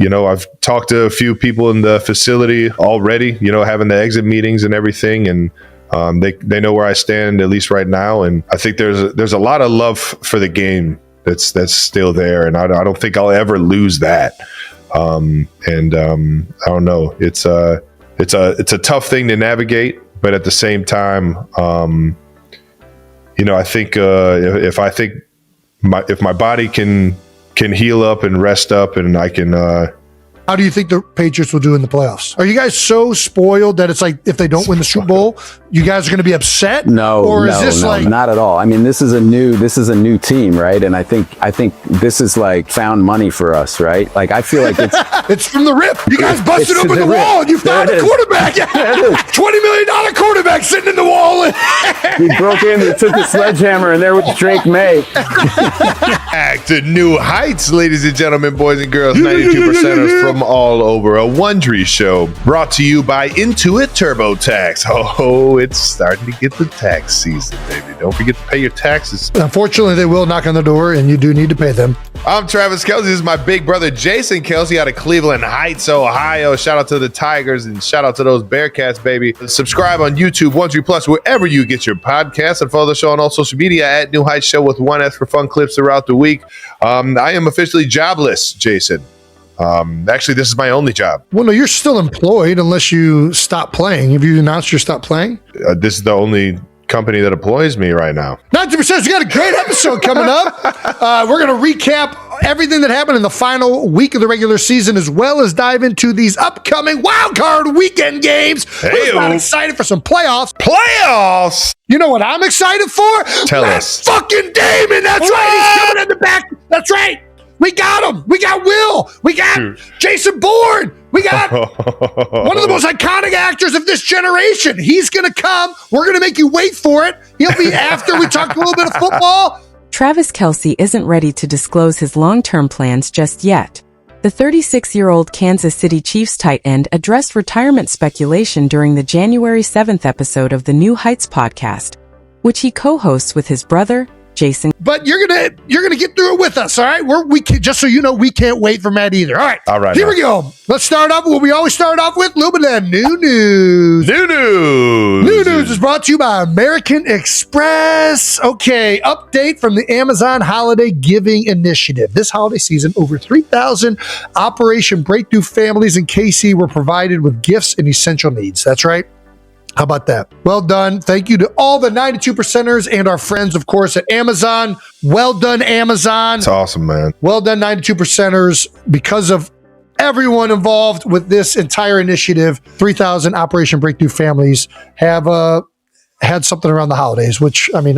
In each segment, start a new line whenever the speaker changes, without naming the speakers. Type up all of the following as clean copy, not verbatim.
I've talked to a few people in the facility already, having the exit meetings and everything. And they know where I stand, at least right now. And I think there's a lot of love for the game that's still there. And I don't think I'll ever lose that. I don't know. It's a tough thing to navigate, but at the same time, I think if my body can heal up and rest up, and I can.
How do you think the Patriots will do in the playoffs? Are you guys so spoiled that it's like if they don't win the Super Bowl, you guys are going to be upset?
No, not at all. I mean, this is a new team, right? And I think this is like found money for us, right? Like I feel like it's
it's from the rip. You guys busted open the wall and you found a quarterback. $20 million quarterback sitting in the wall.
We broke in, we took the sledgehammer, and there was Drake May.
Back to new heights, ladies and gentlemen, boys and girls, 92%ers from all over. A Wondery show brought to you by Intuit TurboTax. Oh, it's starting to get the tax season, baby. Don't forget to pay your taxes.
Unfortunately, they will knock on the door, and you do need to pay them.
I'm Travis Kelce. This is my big brother, Jason Kelce, out of Cleveland Heights, Ohio. Shout out to the Tigers and shout out to those Bearcats, baby. Subscribe on YouTube, Wondery Plus, wherever you get your podcasts, and follow the show on all social media at New Heights Show with one S for fun clips throughout the week. I am officially jobless, Jason. Actually, this is my only job.
Well, no, you're still employed unless you stop playing. Have you announced you stop playing?
This is the only company that employs me right now.
90%. We got a great episode coming up. We're going to recap everything that happened in the final week of the regular season, as well as dive into these upcoming wild card weekend games. We're not excited for some playoffs.
Playoffs?
You know what I'm excited for?
Tell us.
Fucking Damon. That's right. He's coming in the back. That's right. We got him. We got Will. We got Jason Bourne. We got one of the most iconic actors of this generation. He's going to come. We're going to make you wait for it. He'll be after we talk a little bit of football.
Travis Kelce isn't ready to disclose his long-term plans just yet. The 36-year-old Kansas City Chiefs tight end addressed retirement speculation during the January 7th episode of the New Heights podcast, which he co-hosts with his brother, Jason.
But you're gonna get through it with us, all right? Just so you know, we can't wait for Matt either. All right. Here we go. Let's start off with what we always start off with. A little bit of new news.
New news
is brought to you by American Express. Okay, update from the Amazon Holiday Giving Initiative. This holiday season, over 3,000 Operation Breakthrough families in KC were provided with gifts and essential needs. That's right. How about that? Well done. Thank you to all the 92%ers and our friends, of course, at Amazon. Well done, Amazon.
It's awesome, man.
Well done, 92%ers. Because of everyone involved with this entire initiative, 3,000 Operation Breakthrough families have had something around the holidays, which, I mean,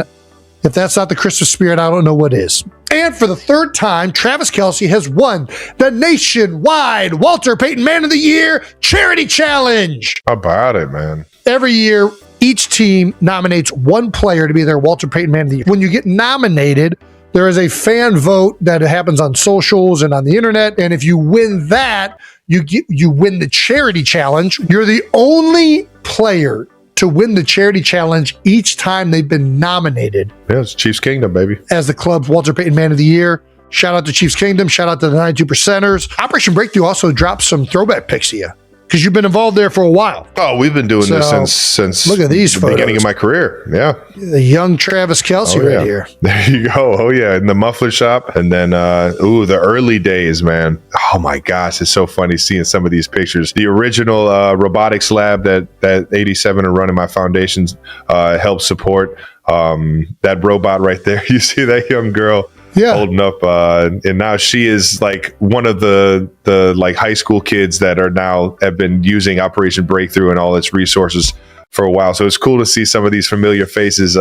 if that's not the Christmas spirit, I don't know what is. And for the third time, Travis Kelce has won the nationwide Walter Payton Man of the Year Charity Challenge.
How about it, man?
Every year, each team nominates one player to be their Walter Payton Man of the Year. When you get nominated, there is a fan vote that happens on socials and on the internet. And if you win that, you win the charity challenge. You're the only player to win the charity challenge each time they've been nominated.
Yeah, it's Chiefs Kingdom, baby.
As the club's Walter Payton Man of the Year. Shout out to Chiefs Kingdom. Shout out to the 92%ers. Operation Breakthrough also dropped some throwback pics to you, because you've been involved there for a while.
Oh, we've been doing this since
look at these
the beginning of my career. Yeah.
The young Travis Kelce right here.
There you go. Oh, yeah. In the muffler shop. And then, the early days, man. Oh, my gosh. It's so funny seeing some of these pictures. The original robotics lab that 87 are running my foundations helped support. That robot right there. You see that young girl? Yeah. Holding up, and now she is like one of the like high school kids that have been using Operation Breakthrough and all its resources for a while. So it's cool to see some of these familiar faces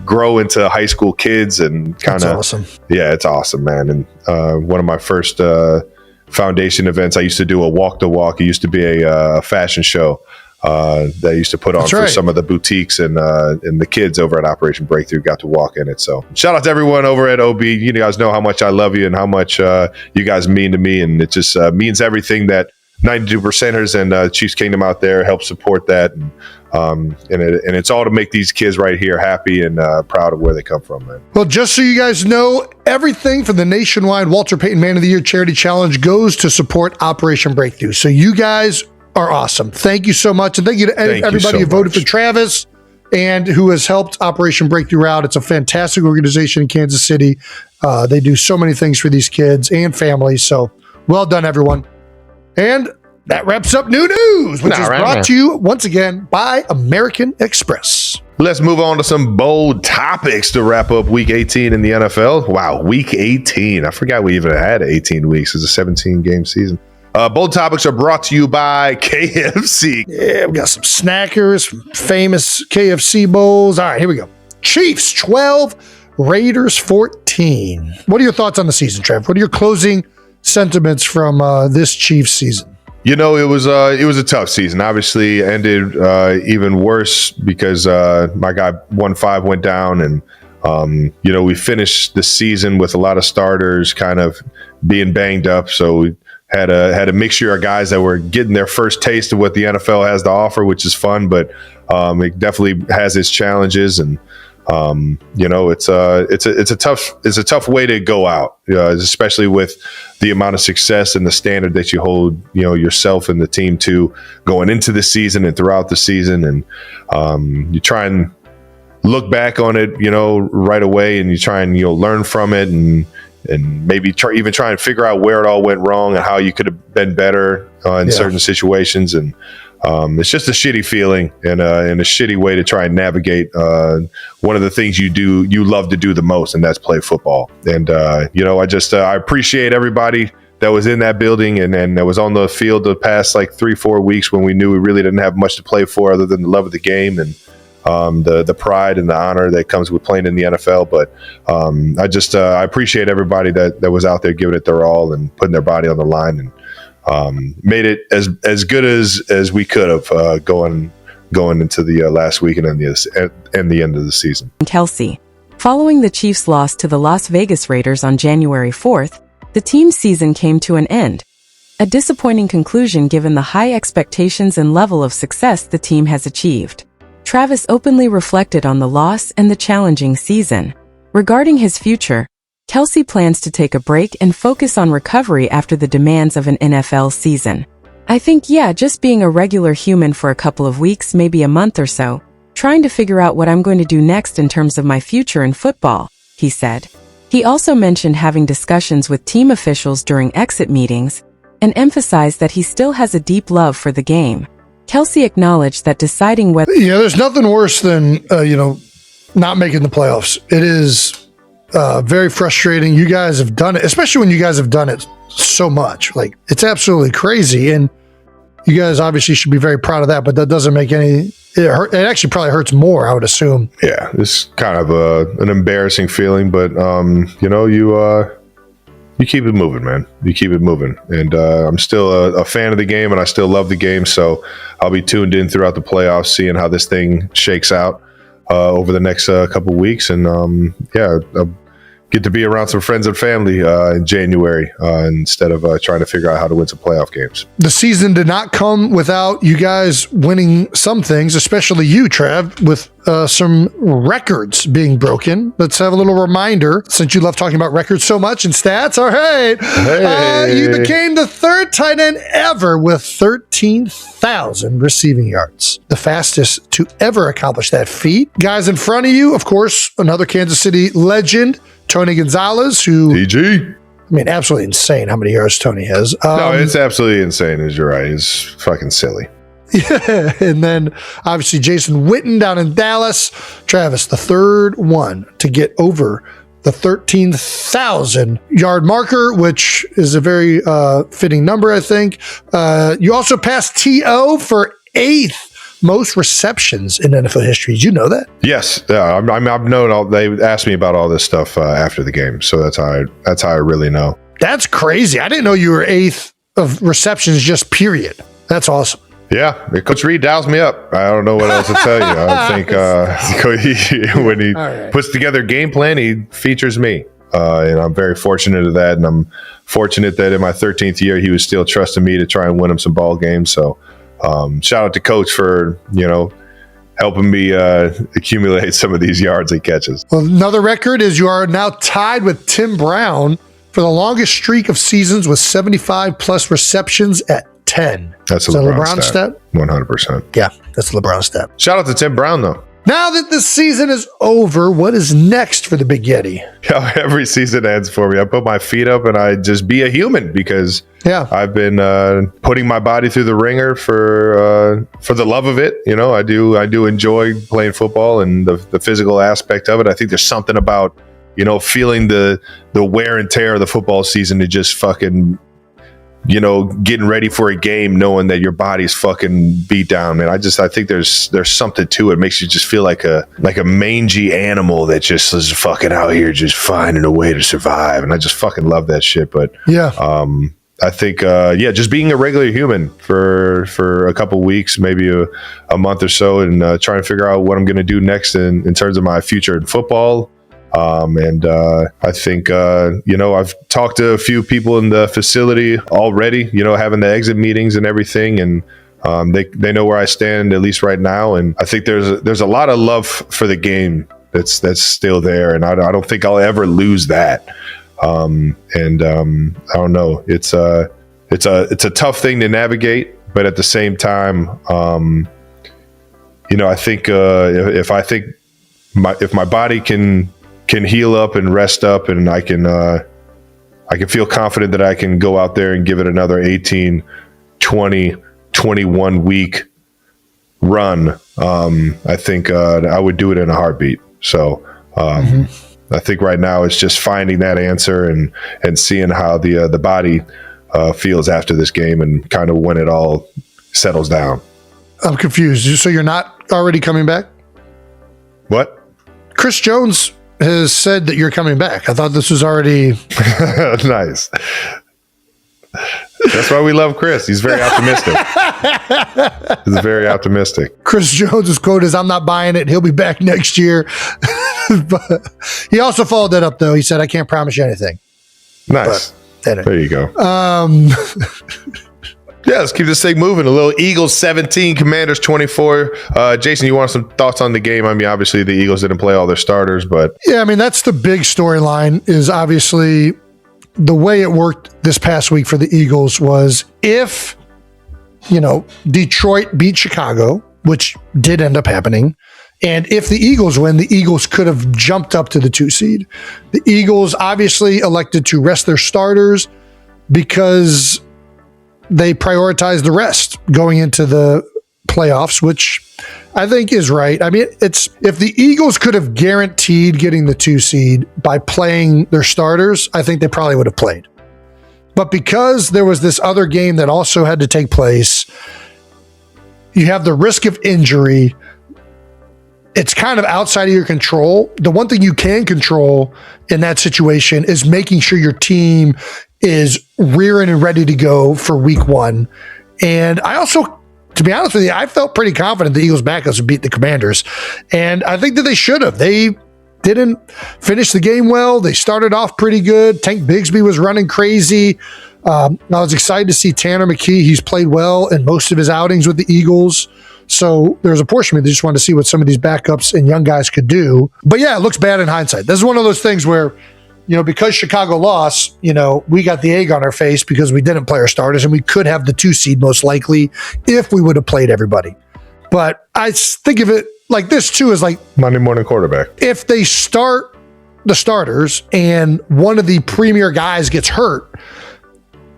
grow into high school kids and kind of
awesome.
Yeah, it's awesome, man. And one of my first foundation events, I used to do a walk the walk. It used to be a fashion show that I used to put on for some of the boutiques, and the kids over at Operation Breakthrough got to walk in it. So shout out to everyone over at OB. You guys know how much I love you and how much you guys mean to me. And it just means everything that 92 percenters and Chiefs Kingdom out there help support that. And it's all to make these kids right here happy and proud of where they come from, man.
Well, just so you guys know, everything from the nationwide Walter Payton Man of the Year Charity Challenge goes to support Operation Breakthrough. So you guys are awesome. Thank you so much. And thank you to everybody who voted for Travis and who has helped Operation Breakthrough out. It's a fantastic organization in Kansas City. They do so many things for these kids and families. So well done, everyone. And that wraps up New News, which is brought to you once again by American Express.
Let's move on to some bold topics to wrap up Week 18 in the NFL. Wow, Week 18. I forgot we even had 18 weeks. It's a 17-game season. Bold topics are brought to you by KFC.
Yeah, we got some snackers, some famous KFC bowls. All right, here we go. Chiefs 12, Raiders 14. What are your thoughts on the season, Trev? What are your closing sentiments from this Chiefs season?
You know, it was a tough season. Obviously, ended even worse because my guy 1-5 went down, and we finished the season with a lot of starters kind of being banged up. So we had a mixture of guys that were getting their first taste of what the NFL has to offer, which is fun, but it definitely has its challenges. And it's a tough way to go out, especially with the amount of success and the standard that you hold, yourself and the team to going into the season and throughout the season. And you try and look back on it, right away, and you try and learn from it and maybe try and figure out where it all went wrong and how you could have been better in certain situations. And it's just a shitty feeling and a shitty way to try and navigate one of the things you love to do the most, and that's play football. And I appreciate everybody that was in that building and that was on the field the past like 3-4 weeks when we knew we really didn't have much to play for other than the love of the game and the pride and the honor that comes with playing in the NFL. But I appreciate everybody that was out there giving it their all and putting their body on the line and made it as good as we could have going into the last week and the end of the season.
Kelce. Following the Chiefs' loss to the Las Vegas Raiders on January 4th, the team's season came to an end. A disappointing conclusion given the high expectations and level of success the team has achieved. Travis openly reflected on the loss and the challenging season. Regarding his future, Kelce plans to take a break and focus on recovery after the demands of an NFL season. I think, just being a regular human for a couple of weeks, maybe a month or so, trying to figure out what I'm going to do next in terms of my future in football, he said. He also mentioned having discussions with team officials during exit meetings and emphasized that he still has a deep love for the game. Kelce acknowledged that deciding whether...
there's nothing worse than, not making the playoffs. It is very frustrating. You guys have done it, especially when you guys have done it so much. Like, it's absolutely crazy. And you guys obviously should be very proud of that, but that doesn't make it actually probably hurts more, I would assume.
Yeah, it's kind of an embarrassing feeling, but, you keep it moving, man. You keep it moving. And I'm still a fan of the game, and I still love the game. So I'll be tuned in throughout the playoffs, seeing how this thing shakes out over the next couple weeks. And I'll get to be around some friends and family in January instead of trying to figure out how to win some playoff games.
The season did not come without you guys winning some things, especially you, Trev, with some records being broken. Let's have a little reminder, since you love talking about records so much and stats. All right.
Hey.
You became the third tight end ever with 13,000 receiving yards. The fastest to ever accomplish that feat. Guys in front of you, of course, another Kansas City legend, Tony Gonzalez, who...
TG.
I mean, absolutely insane how many yards Tony has.
No, it's absolutely insane, as you're right. It's fucking silly.
Yeah, and then obviously Jason Witten down in Dallas. Travis, the third one to get over the 13,000 yard marker, which is a very fitting number, I think. You also passed T.O. for 8th most receptions in NFL history. Did you know that?
Yes, I've known. They asked me about all this stuff after the game, so that's how I really know.
That's crazy. I didn't know you were 8th of receptions, just period. That's awesome.
Yeah, Coach Reed dials me up. I don't know what else to tell you. I think when he puts together a game plan, he features me. And I'm very fortunate of that. And I'm fortunate that in my 13th year, he was still trusting me to try and win him some ball games. So shout out to Coach for, helping me accumulate some of these yards and catches.
Well, another record is you are now tied with Tim Brown for the longest streak of seasons with 75 plus receptions at 10.
That's a LeBron stat. 100%.
Yeah, that's a LeBron stat.
Shout out to Tim Brown, though.
Now that the season is over, what is next for the Big Yeti?
Every season ends for me. I put my feet up and I just be a human because I've been putting my body through the ringer for the love of it. I do enjoy playing football and the physical aspect of it. I think there's something about feeling the wear and tear of the football season to just fucking getting ready for a game, knowing that your body's fucking beat down, man. I think there's something to it. It makes you just feel like a mangy animal that just is fucking out here just finding a way to survive. And I just fucking love that shit. But I think just being a regular human for a couple weeks, maybe a month or so, and trying to figure out what I'm going to do next in terms of my future in football. I think, I've talked to a few people in the facility already, having the exit meetings and everything. And they know where I stand, at least right now. And I think there's a lot of love for the game that's still there. And I don't think I'll ever lose that. I don't know. It's a tough thing to navigate, but at the same time, I think if my body can heal up and rest up, and I can feel confident that I can go out there and give it another 18, 20, 21 week run. I think I would do it in a heartbeat. So I think right now it's just finding that answer and seeing how the body feels after this game and kind of when it all settles down.
I'm confused. So you're not already coming back?
What?
Chris Jones has said that you're coming back. I thought this was already
nice. That's why we love Chris. He's very optimistic. He's very optimistic.
Chris Jones's quote is, "I'm not buying it. He'll be back next year." But he also followed that up, though. He said, "I can't promise you anything."
Nice.
But,
there you go. Yeah, let's keep this thing moving. A little Eagles 17, Commanders 24. Jason, you want some thoughts on the game? I mean, obviously the Eagles didn't play all their starters, but
yeah, I mean, that's the big storyline. Is obviously the way it worked this past week for the Eagles was if Detroit beat Chicago, which did end up happening, and if the Eagles win, the Eagles could have jumped up to the 2 seed. The Eagles obviously elected to rest their starters because they prioritized the rest going into the playoffs, which I think is right. I mean, if the Eagles could have guaranteed getting the 2 seed by playing their starters, I think they probably would have played. But because there was this other game that also had to take place, you have the risk of injury. It's kind of outside of your control. The one thing you can control in that situation is making sure your team is rearing and ready to go for week 1. And I also, to be honest with you, I felt pretty confident the Eagles backups would beat the Commanders. And I think that they should have. They didn't finish the game well. They started off pretty good. Tank Bigsby was running crazy. I was excited to see Tanner McKee. He's played well in most of his outings with the Eagles. So there's a portion of me that just wanted to see what some of these backups and young guys could do. But yeah, it looks bad in hindsight. This is one of those things where, because Chicago lost, we got the egg on our face because we didn't play our starters, and we could have the 2 seed most likely if we would have played everybody. But I think of it like this too, is like
Monday morning quarterback.
If they start the starters and one of the premier guys gets hurt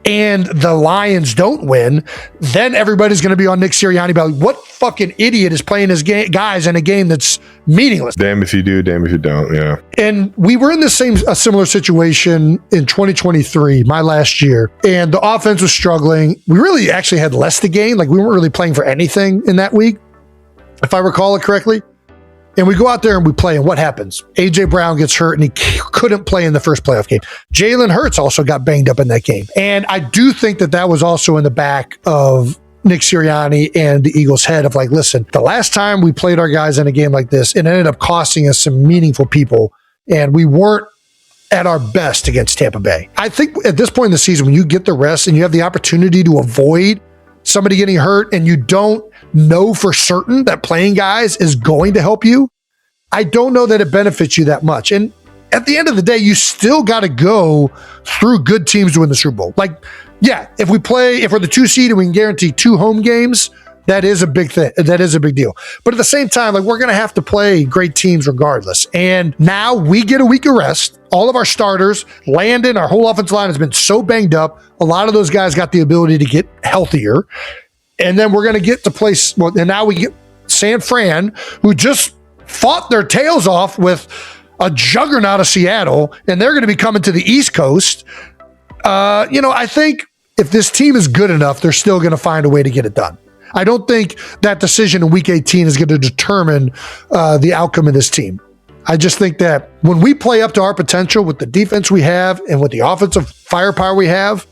and the Lions don't win, then everybody's going to be on Nick Sirianni about what fucking idiot is playing his guys in a game that's meaningless.
Damn if you do, damn if you don't, yeah.
And we were in a similar situation in 2023, my last year, and the offense was struggling. We really actually had less to gain. Like, we weren't really playing for anything in that week, if I recall it correctly. And we go out there and we play, and what happens? A.J. Brown gets hurt, and he couldn't play in the first playoff game. Jalen Hurts also got banged up in that game. And I do think that was also in the back of Nick Sirianni and the Eagles' head of like, listen, the last time we played our guys in a game like this, it ended up costing us some meaningful people, and we weren't at our best against Tampa Bay. I think at this point in the season, when you get the rest and you have the opportunity to avoid somebody getting hurt and you don't know for certain that playing guys is going to help you, I don't know that it benefits you that much. And at the end of the day, you still got to go through good teams to win the Super Bowl. Like, yeah, if we're the 2 seed and we can guarantee 2 home games, that is a big thing. That is a big deal. But at the same time, like, we're going to have to play great teams regardless. And now we get a week of rest. All of our starters, Landon, our whole offensive line has been so banged up. A lot of those guys got the ability to get healthier. And then we're going to get to play. Well, and now we get San Fran, who just fought their tails off with a juggernaut of Seattle, and they're going to be coming to the East Coast. I think if this team is good enough, they're still going to find a way to get it done. I don't think that decision in Week 18 is going to determine the outcome of this team. I just think that when we play up to our potential with the defense we have and with the offensive firepower we have,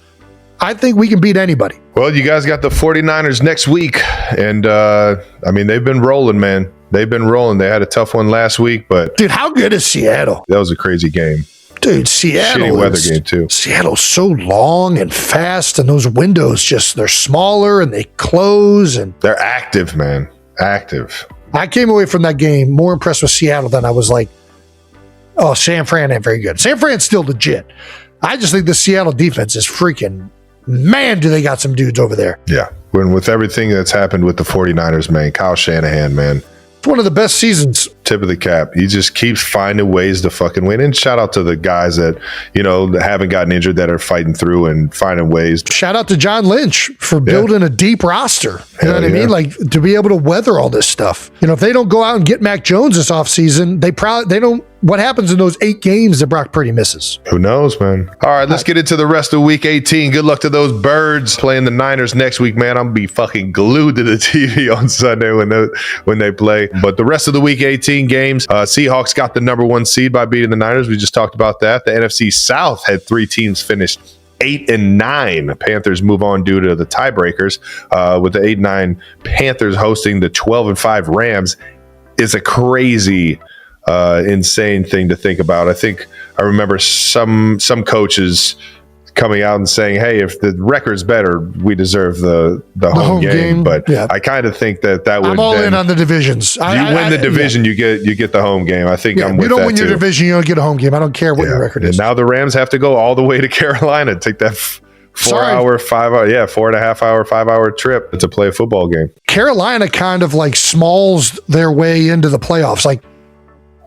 I think we can beat anybody.
Well, you guys got the 49ers next week, and they've been rolling, man. They've been rolling. They had a tough one last week, but
dude, how good is Seattle?
That was a crazy game.
Dude, Seattle.
Shitty weather game too.
Seattle's so long and fast, and those windows they're smaller and they close, and
they're active, man. Active.
I came away from that game more impressed with Seattle than I was like, oh, San Fran ain't very good. San Fran's still legit. I just think the Seattle defense is freaking, man, do they got some dudes over there.
Yeah. With everything that's happened with the 49ers, man, Kyle Shanahan, man.
It's one of the best seasons.
Tip of the cap. He just keeps finding ways to fucking win. And shout out to the guys that, that haven't gotten injured, that are fighting through and finding ways.
Shout out to John Lynch for building a deep roster. You know what I mean? Like, to be able to weather all this stuff. If they don't go out and get Mac Jones this offseason, they don't. What happens in those 8 games that Brock Purdy misses?
Who knows, man? All right, let's get into the rest of Week 18. Good luck to those birds playing the Niners next week, man. I'm going to be fucking glued to the TV on Sunday when they play. But the rest of the Week 18 games, Seahawks got the number 1 seed by beating the Niners. We just talked about that. The NFC South had 3 teams finish 8-9. Panthers move on due to the tiebreakers, with the 8-9 Panthers hosting the 12-5 Rams. Is a crazy insane thing to think about. I remember some coaches coming out and saying, hey, if the record's better, we deserve the home game. But yeah. I kind of think that would.
I'm all in on the divisions.
You win the division, you get the home game. I think I'm with that.
You don't win your division, you don't get a home game. I don't care what your record is.
And now the Rams have to go all the way to Carolina, take that 5-hour trip to play a football game.
Carolina kind of like smalls their way into the playoffs.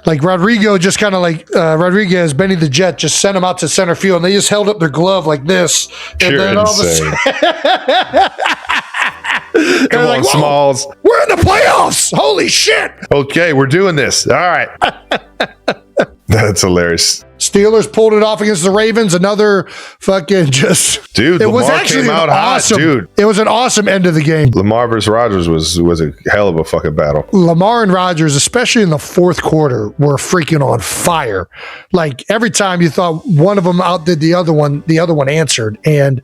Like Rodrigo just kind of Rodriguez, Benny the Jet, just sent him out to center field, and they just held up their glove like this.
Pure
and then
insane. Come on,
like,
Smalls.
We're in the playoffs. Holy shit.
Okay, we're doing this. All right. That's hilarious.
Steelers pulled it off against the Ravens. Another fucking just...
Dude, Lamar came out hot, dude.
It was an awesome end of the game.
Lamar versus Rodgers was a hell of a fucking battle.
Lamar and Rodgers, especially in the fourth quarter, were freaking on fire. Like, every time you thought one of them outdid the other one answered. And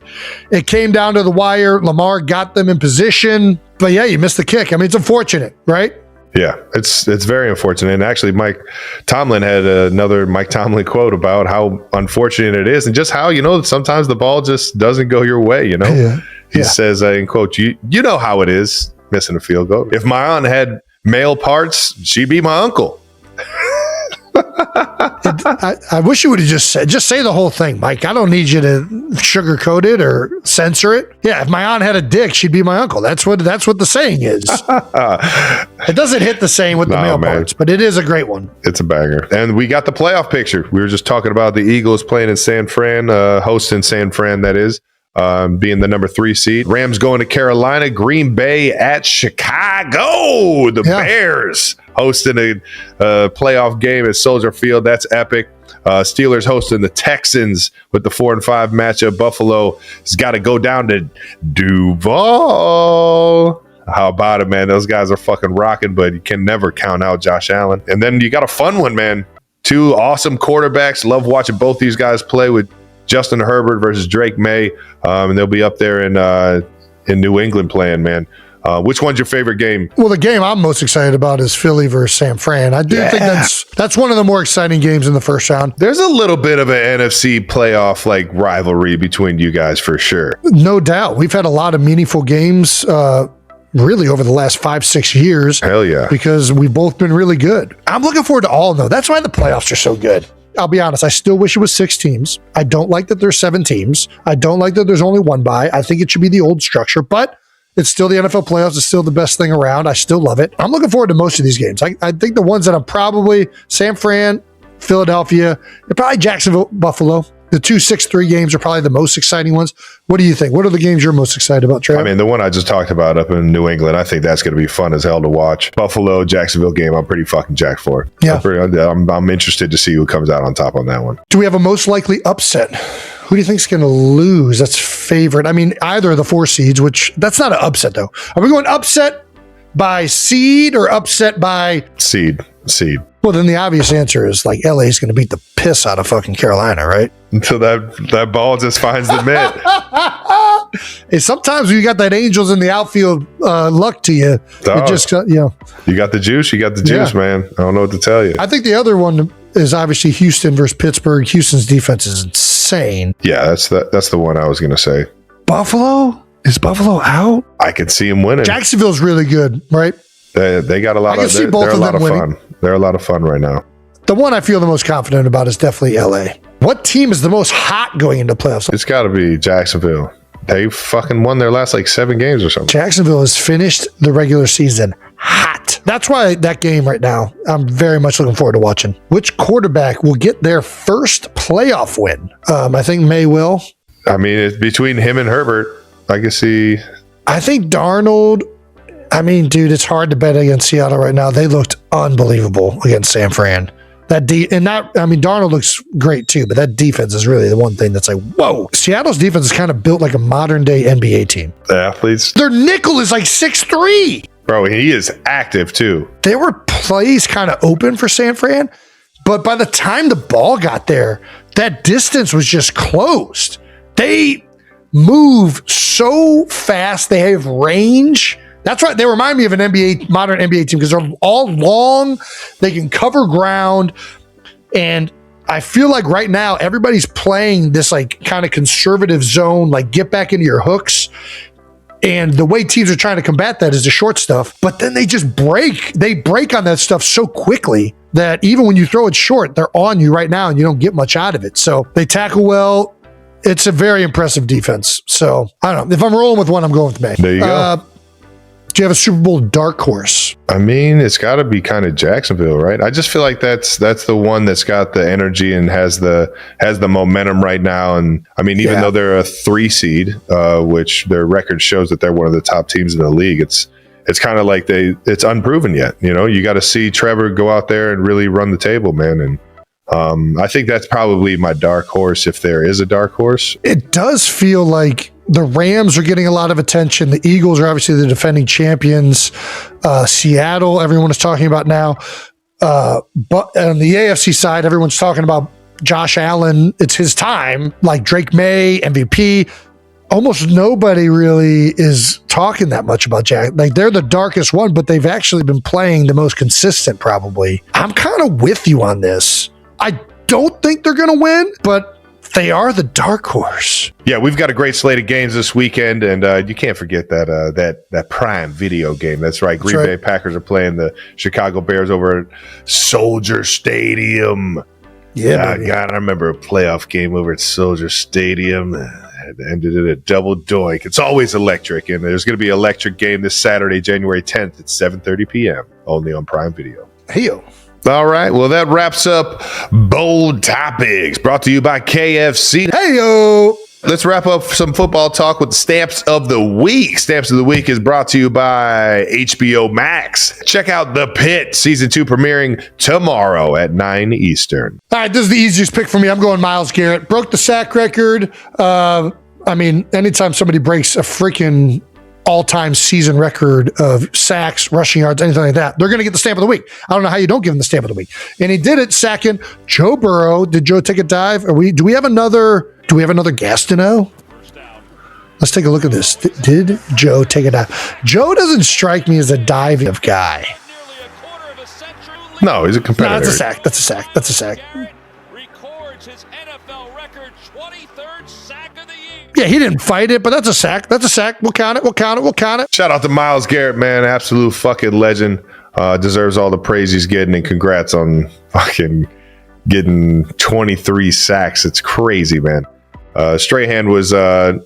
it came down to the wire. Lamar got them in position. But yeah, you missed the kick. I mean, it's unfortunate, right?
Yeah, it's very unfortunate. And actually, Mike Tomlin had another Mike Tomlin quote about how unfortunate it is, and just how, sometimes the ball just doesn't go your way, He says, in quote, you know how it is, missing a field goal. If my aunt had male parts, she'd be my uncle.
I wish you would have just say the whole thing, Mike. I don't need you to sugarcoat it or censor it. Yeah, if my aunt had a dick, she'd be my uncle. That's what the saying is. It doesn't hit the same with the male parts, but it is a great one.
It's a banger. And we got the playoff picture. We were just talking about the Eagles playing in San Fran, hosting San Fran, that is. Being the number 3 seed. Rams going to Carolina. Green Bay at Chicago. The Bears hosting a playoff game at Soldier Field. That's epic. Steelers hosting the Texans with the 4-5 matchup. Buffalo has got to go down to Duval. How about it, man? Those guys are fucking rocking, but you can never count out Josh Allen. And then you got a fun one, man. 2 awesome quarterbacks. Love watching both these guys play, with Justin Herbert versus Drake May, and they'll be up there in New England playing, man. Which one's your favorite game?
Well, the game I'm most excited about is Philly versus San Fran. I do think that's one of the more exciting games in the first round.
There's a little bit of an NFC playoff like rivalry between you guys for sure.
No doubt. We've had a lot of meaningful games really over the last 5-6 years.
Hell yeah.
Because we've both been really good. I'm looking forward to all of them, though. That's why the playoffs are so good. I'll be honest, I still wish it was 6 teams. I don't like that there's 7 teams. I don't like that there's only one bye. I think it should be the old structure, but it's still the NFL playoffs. It's still the best thing around. I still love it. I'm looking forward to most of these games. I think the ones that I'm probably San Fran, Philadelphia, and probably Jacksonville, Buffalo. The 2 6-3 games are probably the most exciting ones. What do you think? What are the games you're most excited about, Trey?
I mean, the one I just talked about up in New England, I think that's going to be fun as hell to watch. Buffalo, Jacksonville game, I'm pretty fucking jacked for.
Yeah.
I'm interested to see who comes out on top on that one.
Do we have a most likely upset? Who do you think is going to lose? That's favorite. I mean, either of the 4 seeds, which that's not an upset, though. Are we going upset by seed or upset by
seed?
Well, then the obvious answer is like LA is going to beat the piss out of fucking Carolina, right?
Until that ball just finds the mitt.
Hey, sometimes when you got that Angels in the outfield luck to you, it just
you got the juice. You got the juice, man. I don't know what to tell you.
I think the other one is obviously Houston versus Pittsburgh. Houston's defense is insane.
Yeah, that's the one I was going to say.
Buffalo? Is Buffalo out?
I could see them winning.
Jacksonville's really good, right?
They got a lot of. They're a lot of fun. They're a lot of fun right now.
The one I feel the most confident about is definitely LA. What team is the most hot going into playoffs?
It's got to be Jacksonville. They fucking won their last like 7 games or something.
Jacksonville has finished the regular season hot. That's why that game right now, I'm very much looking forward to watching. Which quarterback will get their first playoff win? I think May will.
I mean, it's between him and Herbert. I can see.
I think Darnold. I mean, dude, it's hard to bet against Seattle right now. They looked unbelievable against San Fran. Darnold looks great too, but that defense is really the one thing that's like, whoa. Seattle's defense is kind of built like a modern day NBA team.
The athletes.
Their nickel is like 6'3".
Bro, he is active too.
There were plays kind of open for San Fran, but by the time the ball got there, that distance was just closed. They move so fast. They have range. That's right. They remind me of an modern NBA team because they're all long. They can cover ground. And I feel like right now everybody's playing this like kind of conservative zone, like get back into your hooks. And the way teams are trying to combat that is the short stuff. But then they just break. They break on that stuff so quickly that even when you throw it short, they're on you right now and you don't get much out of it. So they tackle well. It's a very impressive defense. So I don't know. If I'm rolling with one, I'm going with May.
There you go.
Do you have a Super Bowl dark horse?
I mean, it's got to be kind of Jacksonville, right? I just feel like that's the one that's got the energy and has the momentum right now. And I mean, even though they're a 3 seed, which their record shows that they're one of the top teams in the league, it's kind of like it's unproven yet. You know, you got to see Trevor go out there and really run the table, man. And I think that's probably my dark horse, if there is a dark horse.
It does feel like the Rams are getting a lot of attention. The Eagles are obviously the defending champions. Seattle, everyone is talking about now. But on the AFC side, everyone's talking about Josh Allen. It's his time. Like Drake May, MVP. Almost nobody really is talking that much about Jack. Like they're the darkest one, but they've actually been playing the most consistent probably. I'm kind of with you on this. I don't think they're going to win, but they are the dark horse.
Yeah, we've got a great slate of games this weekend, and you can't forget that Prime Video game. That's right. Green Bay Packers are playing the Chicago Bears over at Soldier Stadium.
Yeah,
God, I remember a playoff game over at Soldier Stadium. It ended in a double doink. It's always electric, and there's going to be an electric game this Saturday, January 10th at 7:30 p.m. only on Prime Video.
Hey-o.
All right. Well, that wraps up Bold Topics, brought to you by KFC.
Hey-o.
Let's wrap up some football talk with Stamps of the Week. Stamps of the Week is brought to you by HBO Max. Check out The Pit, Season 2 premiering tomorrow at 9 Eastern.
All right, this is the easiest pick for me. I'm going Myles Garrett. Broke the sack record. I mean, anytime somebody breaks a freaking all-time season record of sacks, rushing yards, anything like that, they're going to get the Stamp of the Week. I don't know how you don't give him the Stamp of the Week. And he did it sacking Joe Burrow. Did Joe take a dive? Do we have another Gastineau? Let's take a look at this. Did Joe take a dive? Joe doesn't strike me as a diving guy.
No, he's a competitor.
No, that's a sack. That's a sack. That's a sack.
Records his NFL record 23rd sack of the year.
Yeah, he didn't fight it, but that's a sack. That's a sack. We'll count it. We'll count it. We'll count it.
Shout out to Myles Garrett, man. Absolute fucking legend. Deserves all the praise he's getting, and congrats on fucking getting 23 sacks. It's crazy, man. Strahan was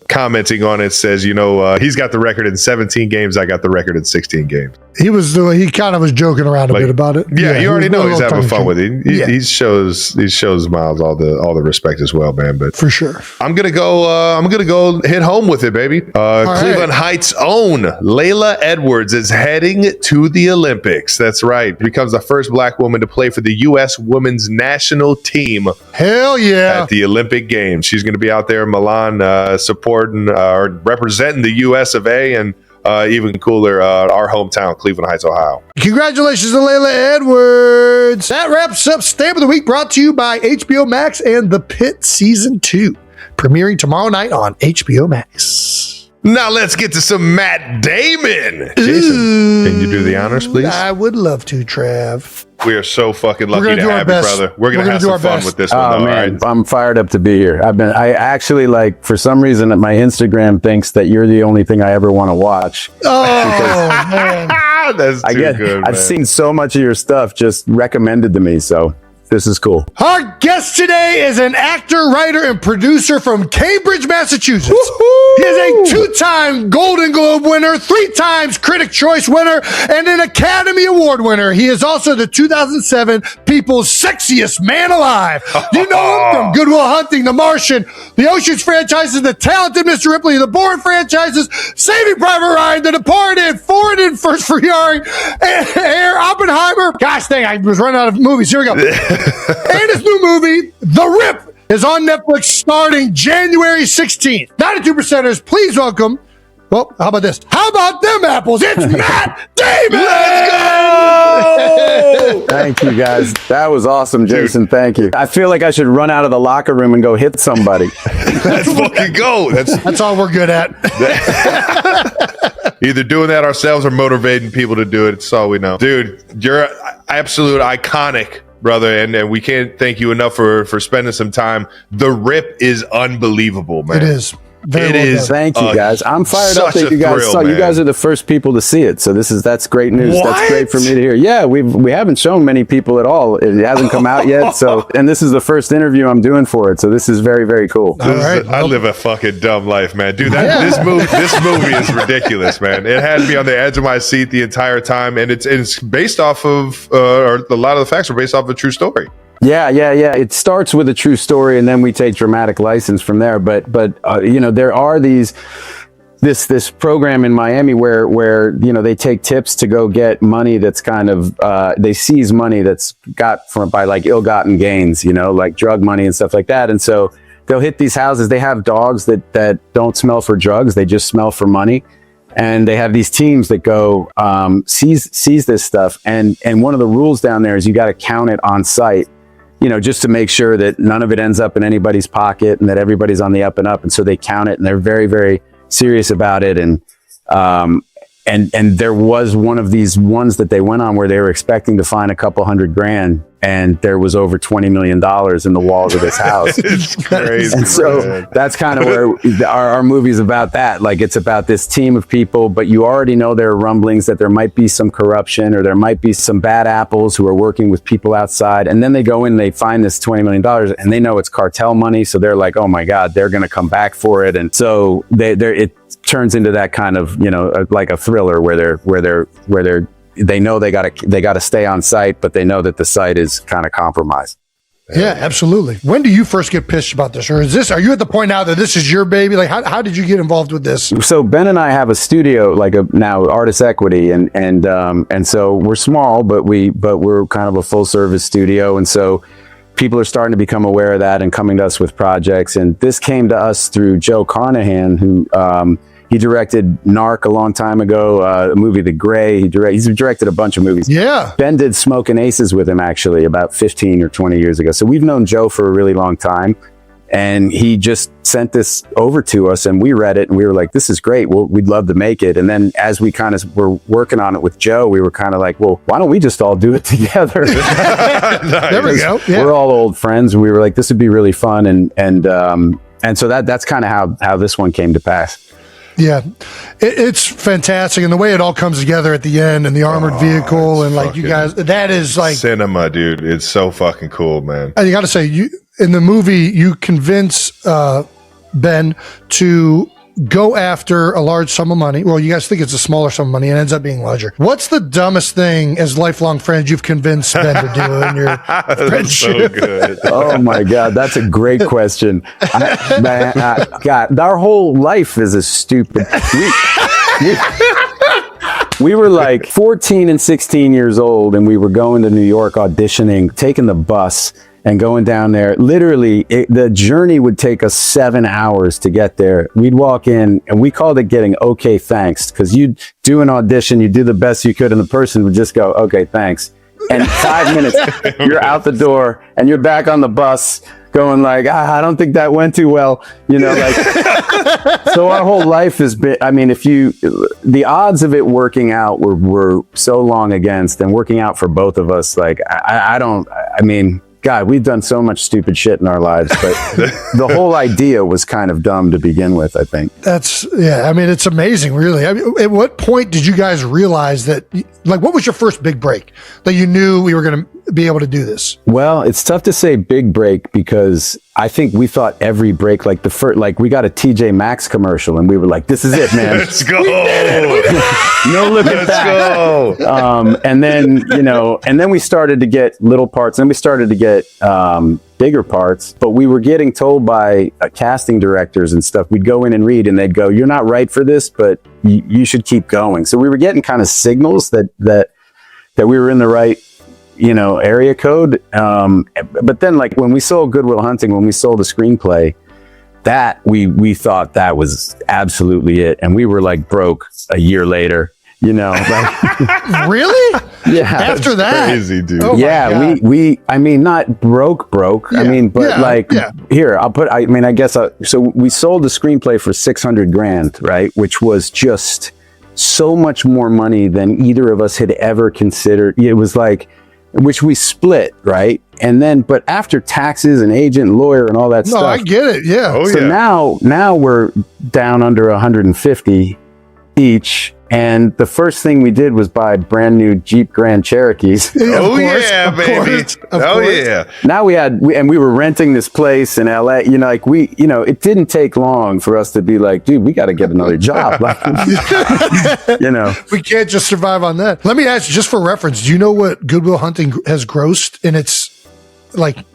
commenting on it, says, he's got the record in 17 games. I got the record in 16 games.
He kind of was joking around a bit about it.
Yeah, you already know he's having fun with it. He
shows
Myles all the respect as well, man. But
for sure,
I'm gonna go hit home with it, baby. Cleveland Heights' own Layla Edwards is heading to the Olympics. That's right. Becomes the first black woman to play for the U.S. women's national team.
Hell yeah!
At the Olympic Games, she's going to be out there in Milan, supporting or representing the U.S. of A. and. Even cooler, our hometown, Cleveland Heights, Ohio.
Congratulations to Layla Edwards. That wraps up Stamp of the Week, brought to you by HBO Max and The Pit Season 2, premiering tomorrow night on HBO Max.
Now let's get to some Matt Damon. Jason, can you do the honors, please?
I would love to, Trav.
We are so fucking lucky to have you, brother. We're gonna have some fun with this one.
Oh,
though,
man,
right?
I'm fired up to be here. I actually, like, for some reason, my Instagram thinks that you're the only thing I ever want to watch.
Oh, man.
That's too good,
I've seen so much of your stuff just recommended to me, so this is cool.
Our guest today is an actor, writer, and producer from Cambridge, Massachusetts.
Woo-hoo!
He is a 2-time Golden Globe winner, 3 times Critic Choice winner, and an Academy Award winner. He is also the 2007 People's Sexiest Man Alive. You know him from Good Will Hunting, The Martian, the Ocean's franchises, The Talented Mr. Ripley, the Bourne franchises, Saving Private Ryan, The Departed, Ford and First for Young, Air, Oppenheimer. Gosh dang, I was running out of movies. Here we go. And his new movie, The Rip, is on Netflix starting January 16th. 92%ers, please welcome. Well, how about this? How about them apples? It's Matt Damon!
Let's go!
Thank you, guys. That was awesome, Jason.
Dude.
Thank you. I feel like I should run out of the locker room and go hit somebody.
Let's fucking go.
That's all we're good at.
Either doing that ourselves or motivating people to do it. It's all we know. Dude, you're absolute iconic, brother, and we can't thank you enough for spending some time. The Rip is unbelievable, man.
It is. Very
it
well
is.
done.
Thank you, guys. I'm fired up
such
that you
a
guys
thrill,
saw. You
man.
guys are the first people to see it, so that's great news.
What?
That's great for me to hear. Yeah, we haven't shown many people at all. It hasn't come out yet, and this is the first interview I'm doing for it, so this is very, very cool.
I live a fucking dumb life, man. Dude, this movie is ridiculous, man. It had me on the edge of my seat the entire time, and it's based off of, or a lot of the facts are based off of a true story.
Yeah. It starts with a true story, and then we take dramatic license from there. But there are this program in Miami where they take tips to go get money that's kind of they seize money that's got by like ill-gotten gains, like drug money and stuff like that. And so they'll hit these houses. They have dogs that don't smell for drugs; they just smell for money. And they have these teams that go seize this stuff. And one of the rules down there is you got to count it on site. Just to make sure that none of it ends up in anybody's pocket and that everybody's on the up and up. And so they count it, and they're very, very serious about it. And there was one of these ones that they went on where they were expecting to find a couple $100,000, and there was over $20 million in the walls of this house.
It's crazy.
And so
man.
that's kind of where our movie's about that. Like, it's about this team of people, but you already know there are rumblings that there might be some corruption or there might be some bad apples who are working with people outside. And then they go in and they find this $20 million and they know it's cartel money. So they're like, oh my God, they're going to come back for it. And so it turns into that kind of, like a thriller where they know they got to stay on site, but they know that the site is kind of compromised.
Yeah, absolutely. When do you first get pitched about this? Or are you at the point now that this is your baby? Like, how did you get involved with this?
So Ben and I have a studio, now Artist Equity, and so we're small, but we're kind of a full service studio. And so people are starting to become aware of that and coming to us with projects. And this came to us through Joe Carnahan, who, he directed Narc a long time ago, a movie, The Gray. He's directed a bunch of movies.
Yeah.
Ben did Smoking Aces with him, actually, about 15 or 20 years ago. So we've known Joe for a really long time. And he just sent this over to us, and we read it, and we were like, this is great. Well, we'd love to make it. And then as we kind of were working on it with Joe, we were kind of like, well, why don't we just all do it together?
There we go. Yeah.
We're all old friends. We were like, this would be really fun. And so that's kind of how this one came to pass.
Yeah, it's fantastic, and the way it all comes together at the end, and the armored vehicle, and like you guys, that is like
cinema, dude. It's so fucking cool, man.
And you got to say, you in the movie, you convince Ben to go after a large sum of money. Well, you guys think it's a smaller sum of money, and it ends up being larger. What's the dumbest thing as lifelong friends you've convinced Ben to do in your friendship?
So good.
Oh my God, that's a great question. God, our whole life is a stupid. We were like 14 and 16 years old, and we were going to New York auditioning, taking the bus and going down there. Literally, the journey would take us 7 hours to get there. We'd walk in, and we called it getting okay, thanks, because you'd do an audition, you do the best you could, and the person would just go, okay, thanks. And 5 minutes, you're out the door, and you're back on the bus going like, I don't think that went too well. You know, like, so our whole life has been, I mean, the odds of it working out were so long against, and working out for both of us, like, I mean, God, we've done so much stupid shit in our lives, but the whole idea was kind of dumb to begin with, I think.
I mean, it's amazing, really. I mean, at what point did you guys realize that, like, what was your first big break that you knew we were going to be able to do this?
Well, it's tough to say big break, because I think we thought every break, like the first, like we got a TJ Maxx commercial, and we were like, this is it, man.
Let's go.
No looking
Let's
back.
go.
And then, and then we started to get little parts, and we started to get bigger parts, but we were getting told by casting directors and stuff, we'd go in and read, and they'd go, you're not right for this, but you should keep going. So we were getting kind of signals that we were in the right, area code. But then, like, when we sold Good Will Hunting, when we sold the screenplay, that we thought that was absolutely it. And we were like broke a year later, like,
really?
Yeah.
After that,
Crazy, dude.
Oh,
yeah, I mean, not broke.
Yeah,
I mean, but
yeah.
Here, so we sold the screenplay for $600,000, right? Which was just so much more money than either of us had ever considered. It was like, which we split, right? And then, but after taxes and agent, lawyer, and all that stuff.
No, I get it. Yeah.
Oh,
So now we're down under 150 each. And the first thing we did was buy brand new Jeep Grand Cherokees.
Oh, yeah, baby. Oh, yeah.
Now we were renting this place in LA, it didn't take long for us to be like, dude, we got to get another job. Like,
We can't just survive on that. Let me ask you, just for reference, do you know what Good Will Hunting has grossed in its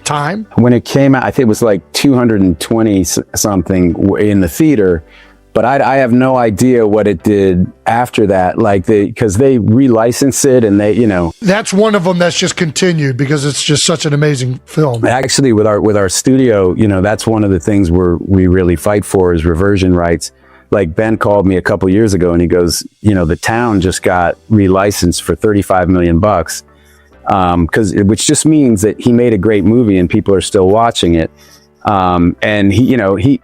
time?
when it came out, I think it was like 220 something in the theater. But I have no idea what it did after that, because they relicensed it, and they,
That's one of them that's just continued because it's just such an amazing film.
actually with our studio, that's one of the things we really fight for is reversion rights. Like, Ben called me a couple years ago, and he goes, the town just got relicensed for $35 million, which just means that he made a great movie and people are still watching it. And he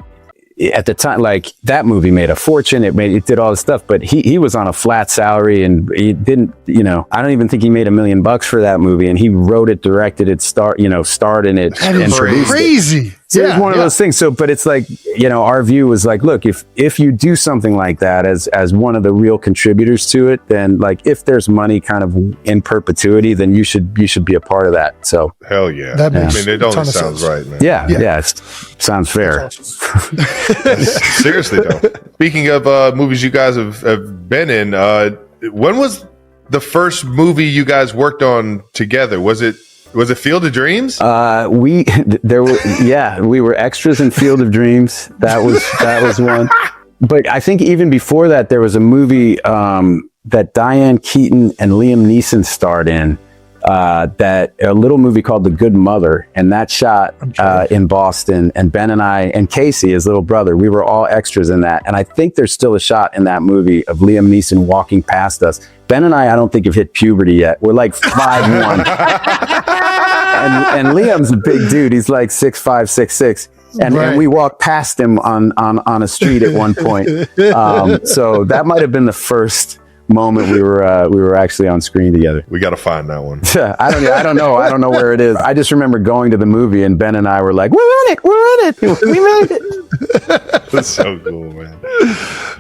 at the time, like, that movie made a fortune. It did all this stuff, but he was on a flat salary, and he didn't, I don't even think he made $1 million for that movie. And he wrote it, directed it, starred in it, and produced
Crazy.
it. So it was one of those things. So, but it's like, our view was like, look, if you do something like that as one of the real contributors to it, then, like, if there's money kind of in perpetuity, then you should be a part of that. So
Hell yeah.
That makes
it
a
only
ton of
sounds
sense.
right, man.
yeah, it sounds fair.
Seriously, though. Speaking of movies you guys have been in, when was the first movie you guys worked on together? Was it Field of Dreams?
We were extras in Field of Dreams. That was one. But I think even before that, there was a movie that Diane Keaton and Liam Neeson starred in. A little movie called The Good Mother, and that shot in Boston. And Ben and I, and Casey, his little brother, we were all extras in that. And I think there's still a shot in that movie of Liam Neeson walking past us. Ben and I don't think have hit puberty yet. We're like 5'1". and Liam's a big dude. He's like 6'5", 6'6". and we walked past him on a street at one point. So that might have been the first moment we were actually on screen together.
We got to find that one.
I don't know where it is. I just remember going to the movie and Ben and I were like, we're in it, we made it.
That's so cool, man.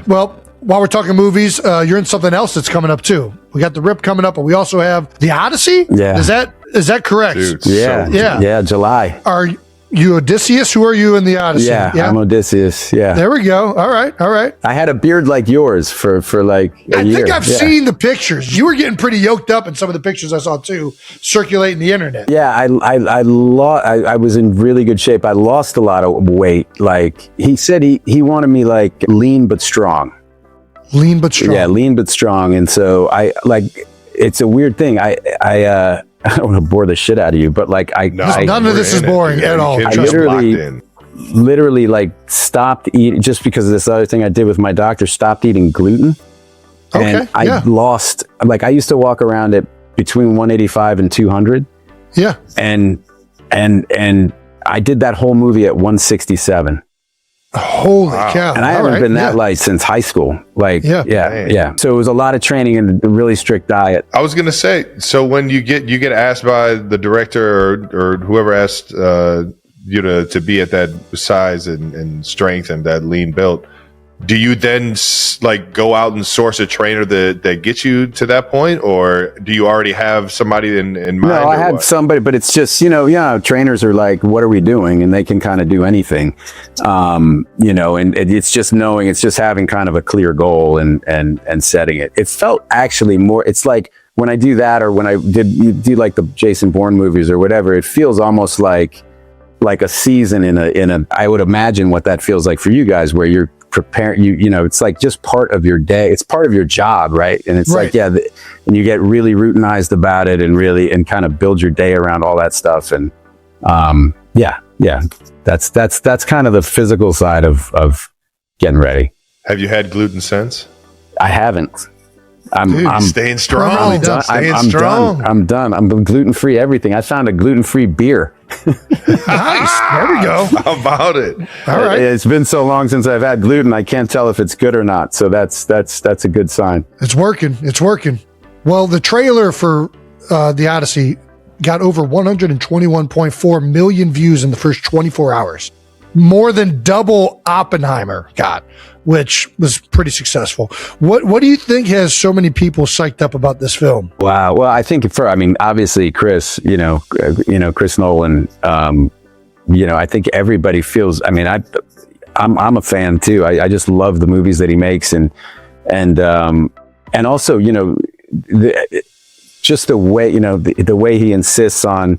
Well, while we're talking movies, you're in something else that's coming up too. We got The Rip coming up, but we also have The Odyssey.
Yeah.
Is that correct?
Dude,
Yeah, July.
Are you Odysseus? Who are you in The Odyssey?
Yeah, I'm Odysseus. Yeah.
There we go. All right.
I had a beard like yours for like a year.
I think I've seen the pictures. You were getting pretty yoked up in some of the pictures I saw too, circulating the internet.
Yeah, I was in really good shape. I lost a lot of weight. Like he said, he wanted me like lean but strong.
Lean but strong.
Yeah, lean but strong. And so it's a weird thing. I don't want to bore the shit out of you, but like
none of this is boring at all.
I literally like stopped eating just because of this other thing I did with my doctor, stopped eating gluten. And I lost, like I used to walk around at between 185 and 200.
Yeah.
And I did that whole movie at 167.
Holy cow.
And I haven't been that light since high school. Like, yeah. So it was a lot of training and a really strict diet.
I was going to say, so when you get asked by the director or whoever asked you to be at that size and strength and that lean build, do you then like go out and source a trainer that gets you to that point, or do you already have somebody in mind?
No, I had somebody, but it's just, trainers are like, what are we doing? And they can kind of do anything, and it's just knowing, it's just having kind of a clear goal and setting it. It felt actually more, it's like when I do that, or when I do like the Jason Bourne movies or whatever, it feels almost like a season in a, I would imagine what that feels like for you guys, where you're preparing, it's like just part of your day. It's part of your job, right? And it's like, and you get really routinized about it and kind of build your day around all that stuff. And that's kind of the physical side of getting ready.
Have you had gluten since?
I haven't. I'm
staying strong.
I'm done. I'm gluten-free everything. I found a gluten-free beer.
Nice. There we go.
How about it?
All right.
It's been so long since I've had gluten, I can't tell if it's good or not. So that's a good sign.
It's working. Well, the trailer for The Odyssey got over 121.4 million views in the first 24 hours. More than double Oppenheimer got, which was pretty successful. What do you think has so many people psyched up about this film?
Wow. Well, I think obviously Chris, Chris Nolan, I think everybody feels, I'm a fan too. I just love the movies that he makes and also, just the way, the way he insists on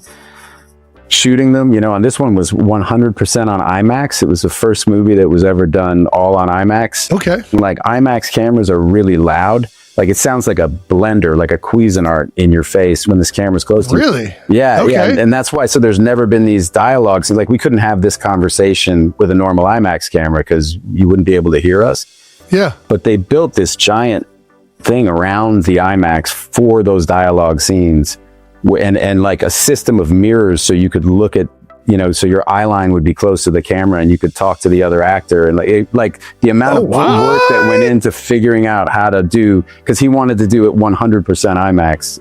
shooting them, and this one was 100% on IMAX. It was the first movie that was ever done all on IMAX.
Okay.
Like IMAX cameras are really loud. Like it sounds like a blender, like a Cuisinart in your face when this camera's close to you.
Really?
Yeah.
Okay.
Yeah. And that's why, so there's never been these dialogues. Like we couldn't have this conversation with a normal IMAX camera because you wouldn't be able to hear us.
Yeah.
But they built this giant thing around the IMAX for those dialogue scenes. And like a system of mirrors, so you could look at, so your eye line would be close to the camera and you could talk to the other actor. And like the amount of work that went into figuring out how to do, because he wanted to do it 100% IMAX.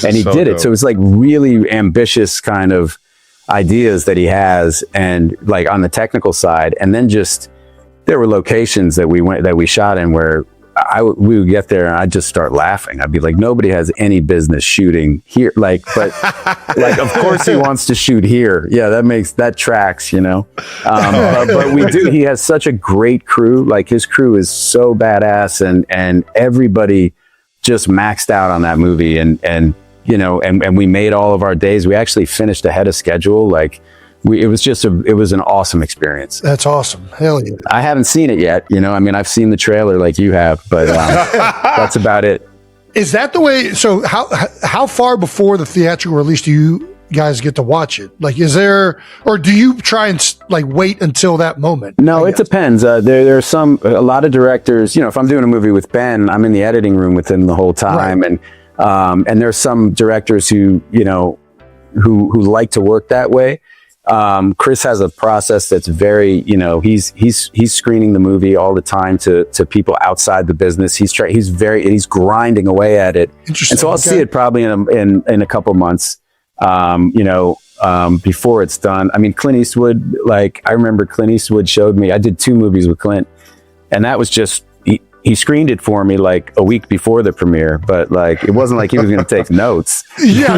And he did it. So it's like really ambitious kind of ideas that he has, and like on the technical side. And then just there were locations that we shot in where we would get there and I'd just start laughing. I'd be like, nobody has any business shooting here. Like, but like, of course he wants to shoot here. Yeah, that tracks, but we do. He has such a great crew. Like his crew is so badass, and everybody just maxed out on that movie. And we made all of our days. We actually finished ahead of schedule. Like, it was an awesome experience.
That's awesome. Hell yeah.
I haven't seen it yet. I've seen the trailer like you have, but that's about it.
Is that the way? So how far before the theatrical release do you guys get to watch it? Like, is there, or do you try and like wait until that moment?
No, it depends. There are a lot of directors, if I'm doing a movie with Ben, I'm in the editing room with him the whole time. Right. And there's some directors who like to work that way. Chris has a process that's very, he's screening the movie all the time to people outside the business. He's grinding away at it.
Interesting.
And so I'll see it probably in a couple months, before it's done. I mean, Clint Eastwood, I remember Clint Eastwood showed me, I did 2 movies with Clint, and that was just, he screened it for me like a week before the premiere, but it wasn't like he was going to take notes.
Yeah.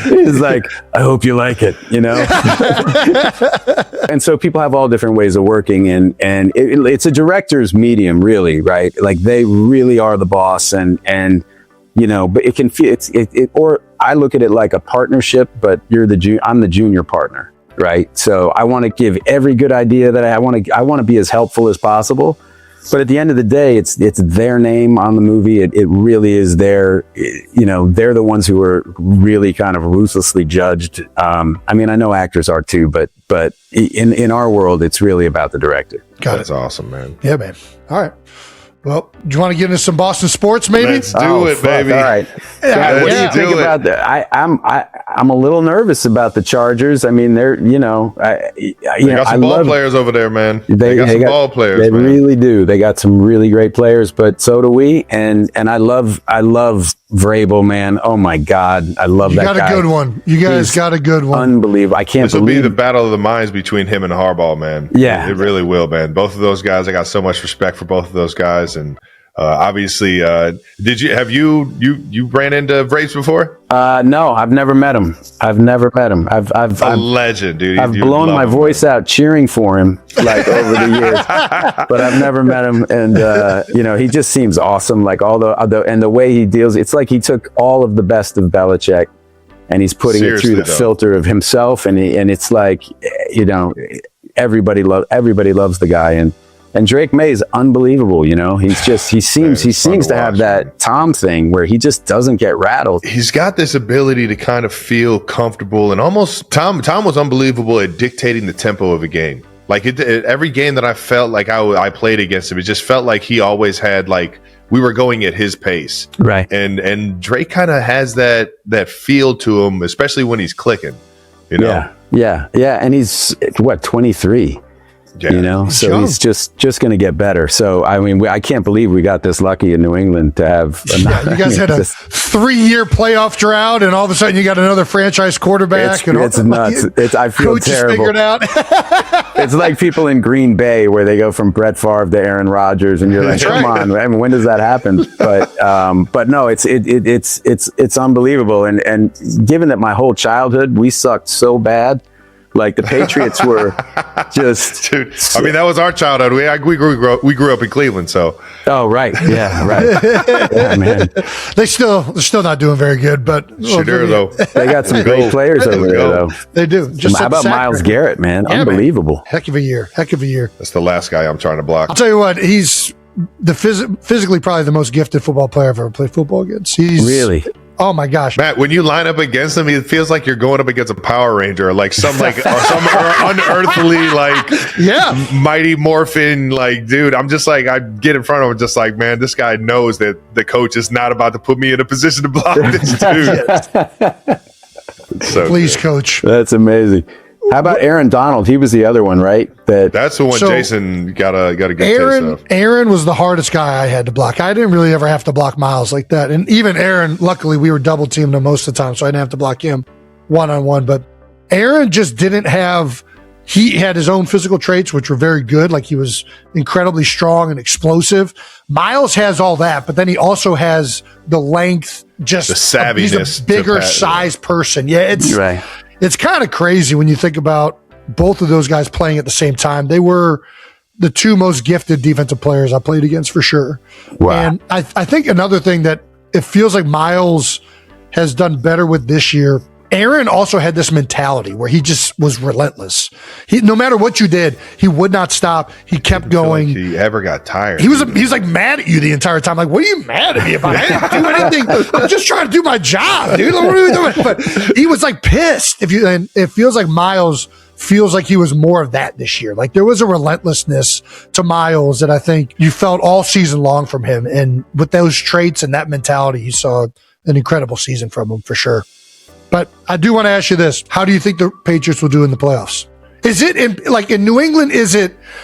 He's like, I hope you like it, And so people have all different ways of working, and it's a director's medium, really, right? Like they really are the boss, and but it can feel or I look at it like a partnership, but I'm the junior partner. Right. So I want to give every good idea that I want to be as helpful as possible. But at the end of the day, it's their name on the movie. It really is they're the ones who are really kind of ruthlessly judged. I mean, I know actors are too, but in our world, it's really about the director.
That's awesome, man.
Yeah, man. All right. Well, do you want to get into some Boston sports, maybe?
Let's do it, baby.
All right. What do you think about that? I'm a little nervous about the Chargers. I mean, they're, they
got some ball players over there, man. They got some ball players.
They
man.
really do. They got some really great players, but so do we. And I love Vrabel, man. Oh my God, I love that guy.
You got a good one. You guys got a good one.
Unbelievable. I can't believe
this will be the battle of the minds between him and Harbaugh, man.
Yeah,
it really will, man. Both of those guys, I got so much respect for both of those guys, and obviously, you ran into Vrabes before?
No, I've never met him. I've
a legend, dude.
I've blown my voice out cheering for him over the years, but I've never met him. And he just seems awesome. Like the way he deals, it's like he took all of the best of Belichick and he's putting it through the filter of himself. And it's like, everybody loves the guy. And Drake May is unbelievable, he seems to have that Tom thing where he just doesn't get rattled.
He's got this ability to kind of feel comfortable, and almost Tom was unbelievable at dictating the tempo of a game. Like every game that I felt like I played against him, it just felt like he always had we were going at his pace.
Right.
And Drake kind of has that feel to him, especially when he's clicking,
Yeah. And he's 23.
Yeah.
So he's just going to get better. So, I mean, I can't believe we got this lucky in New England to have.
You guys had a 3-year playoff drought, and all of a sudden you got another franchise quarterback.
It's nuts. I feel terrible.
Figured out.
It's like people in Green Bay where they go from Brett Favre to Aaron Rodgers, and you're like, come on. I mean, when does that happen? But no, it's unbelievable. And given that my whole childhood we sucked so bad. Like the Patriots were just.
Dude, I mean, that was our childhood. We grew up in Cleveland, so.
Oh right, yeah, right. Yeah, man.
They're still not doing very good, but
though.
They got some great players over there, though.
They do.
How about Myles Garrett, man?
Yeah,
unbelievable.
Man. Heck of a year.
That's the last guy I'm trying to block.
I'll tell you what, he's physically probably the most gifted football player I've ever played football against.
Really.
Oh my gosh,
Matt! When you line up against him, it feels like you're going up against a Power Ranger, or some unearthly, Mighty Morphin, dude. I'm just I get in front of him, just man, this guy knows that the coach is not about to put me in a position to block this dude. So
please,
good.
Coach.
That's amazing. How about Aaron Donald? He was the other one, right?
That's the one Jason got a good taste of.
Aaron was the hardest guy I had to block. I didn't really ever have to block Myles like that. And even Aaron, luckily, we were double teamed him most of the time, so I didn't have to block him one-on-one. But Aaron just didn't have – he had his own physical traits, which were very good. Like he was incredibly strong and explosive. Myles has all that, but then he also has the length, just
the savviness.
He's a bigger size person. Yeah, it's
right.
It's kind of crazy when you think about both of those guys playing at the same time. They were the two most gifted defensive players I played against for sure.
Wow.
And I think another thing that it feels like Myles has done better with this year, Aaron also had this mentality where he just was relentless. No matter what you did, he would not stop. He kept going.
Like he ever got tired.
He was mad at you the entire time. Like, what are you mad at me about? I didn't do anything. I'm just trying to do my job, dude. What are we doing? But he was pissed. And it feels like Myles feels like he was more of that this year. Like there was a relentlessness to Myles that I think you felt all season long from him. And with those traits and that mentality, you saw an incredible season from him for sure. But I do want to ask you this. How do you think the Patriots will do in the playoffs? Is it in New England?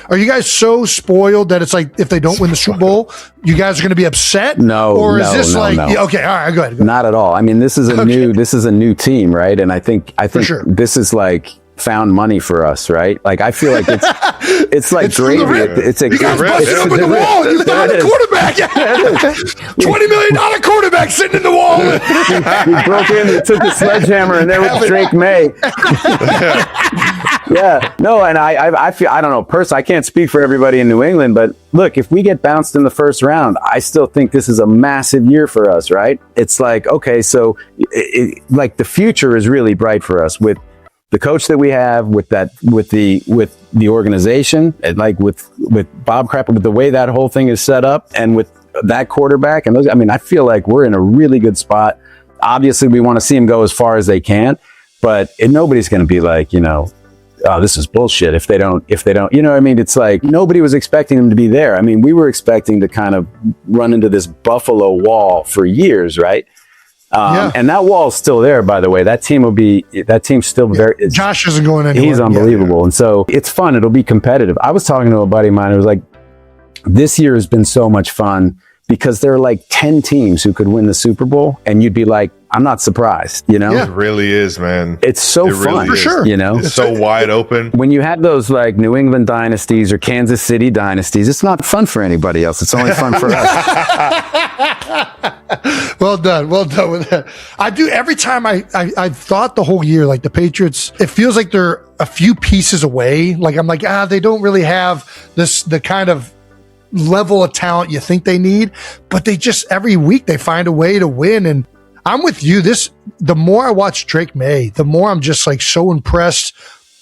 Are you guys so spoiled that it's like if they don't win the Super Bowl, you guys are going to be upset?
No,
or is
no,
this
no,
like
no.
yeah, okay? All right, go ahead.
Not at all. I mean, this is a new team, right? And I think
sure.
this is like found money for us, right? Like I feel like it's like
It's through the
gravy.
rip.
It's a
You guys busted open the wall. You found a quarterback. $20 million quarterback sitting in the wall.
We broke in, we took the sledgehammer, and there was Drake May. Yeah, no, and I feel, I don't know, personally, I can't speak for everybody in New England, but look, if we get bounced in the first round, I still think this is a massive year for us, right? It's like, okay, so like the future is really bright for us with the coach that we have, with the organization, and like with Bob Kraft, with the way that whole thing is set up, and with that quarterback and those. I mean, I feel like we're in a really good spot. Obviously, we want to see them go as far as they can, but nobody's going to be like, oh, this is bullshit if they don't, you know what I mean? It's like nobody was expecting them to be there. I mean, we were expecting to kind of run into this Buffalo wall for years, right? And that wall's still there, by the way. That team's still very.
Josh isn't going anywhere.
He's unbelievable. And so it's fun. It'll be competitive. I was talking to a buddy of mine who was like, this year has been so much fun because there are like 10 teams who could win the Super Bowl, and you'd be like, I'm not surprised,
It really is, man.
It's so fun.
Really
for sure.
It's so wide open.
When you had those like New England dynasties or Kansas City dynasties, it's not fun for anybody else. It's only fun for us.
Well done with that. I do every time I've thought the whole year, like the Patriots, it feels like they're a few pieces away. Like I'm like, they don't really have the kind of level of talent you think they need, but they just every week they find a way to win. And I'm with you. The more I watch Drake May, the more I'm just like so impressed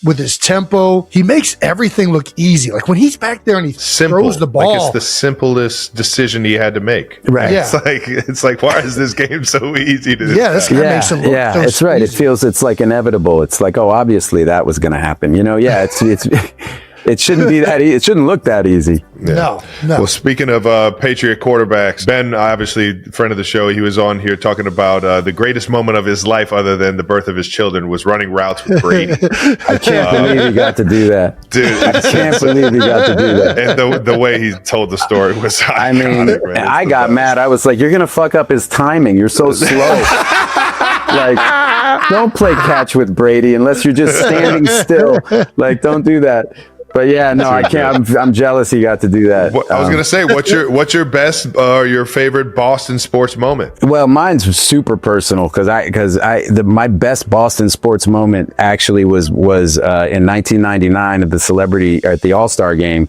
with his tempo. He makes everything look easy. Like when he's back there and he throws the ball.
Like it's the simplest decision he had to make.
Right.
Yeah.
It's like, why is this game so easy to
this guy makes it look so
it's right.
easy.
It feels it's like inevitable. It's like, oh, obviously that was going to happen. It shouldn't be that. It shouldn't look that easy.
Yeah.
No.
Well, speaking of Patriot quarterbacks, Ben, obviously friend of the show, he was on here talking about the greatest moment of his life, other than the birth of his children, was running routes with Brady.
I can't believe he got to do that,
dude.
I can't believe he got to do that.
And the way he told the story was iconic,
I mean,
man.
I got mad. I was like, "You're gonna fuck up his timing. You're so slow." Like, don't play catch with Brady unless you're just standing still. Like, don't do that. But yeah, no, I can't. I'm jealous he got to do that.
I was gonna say, what's your best or your favorite Boston sports moment?
Well, mine's super personal because my best Boston sports moment actually was in 1999 at the All-Star game.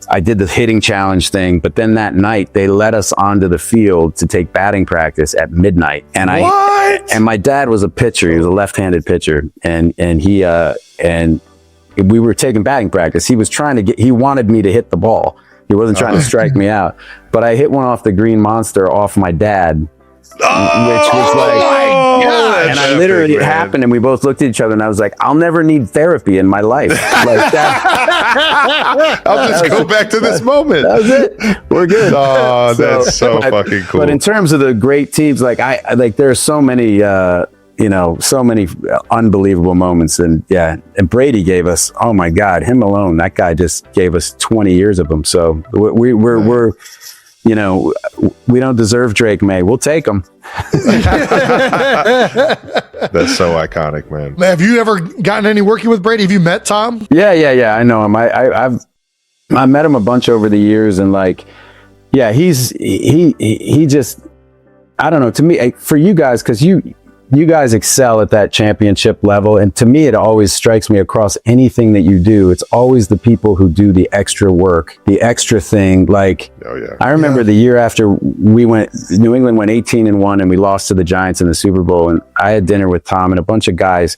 I did the hitting challenge thing, but then that night they let us onto the field to take batting practice at midnight. And my dad was a pitcher. He was a left-handed pitcher, and we were taking batting practice. He wanted me to hit the ball. He wasn't trying to strike me out, but I hit one off the green monster off my dad, which was like, and I literally, it happened, and we both looked at each other, and I was like, I'll never need therapy in my life. Like that.
I'll just go back to this moment.
That was it. We're good.
Oh, that's so fucking cool.
But in terms of the great teams, there are so many, so many unbelievable moments. And Brady gave us, oh my God, him alone, that guy just gave us 20 years of them. So we're we don't deserve Drake May. We'll take him.
That's so iconic, man.
Have you ever gotten any working with Brady? Have you met Tom?
Yeah. I know him. I met him a bunch over the years, and he just, I don't know, to me, for you guys, because you guys excel at that championship level. And to me, it always strikes me across anything that you do. It's always the people who do the extra work, the extra thing. Like, I remember the year after New England went 18-1 and we lost to the Giants in the Super Bowl. And I had dinner with Tom and a bunch of guys,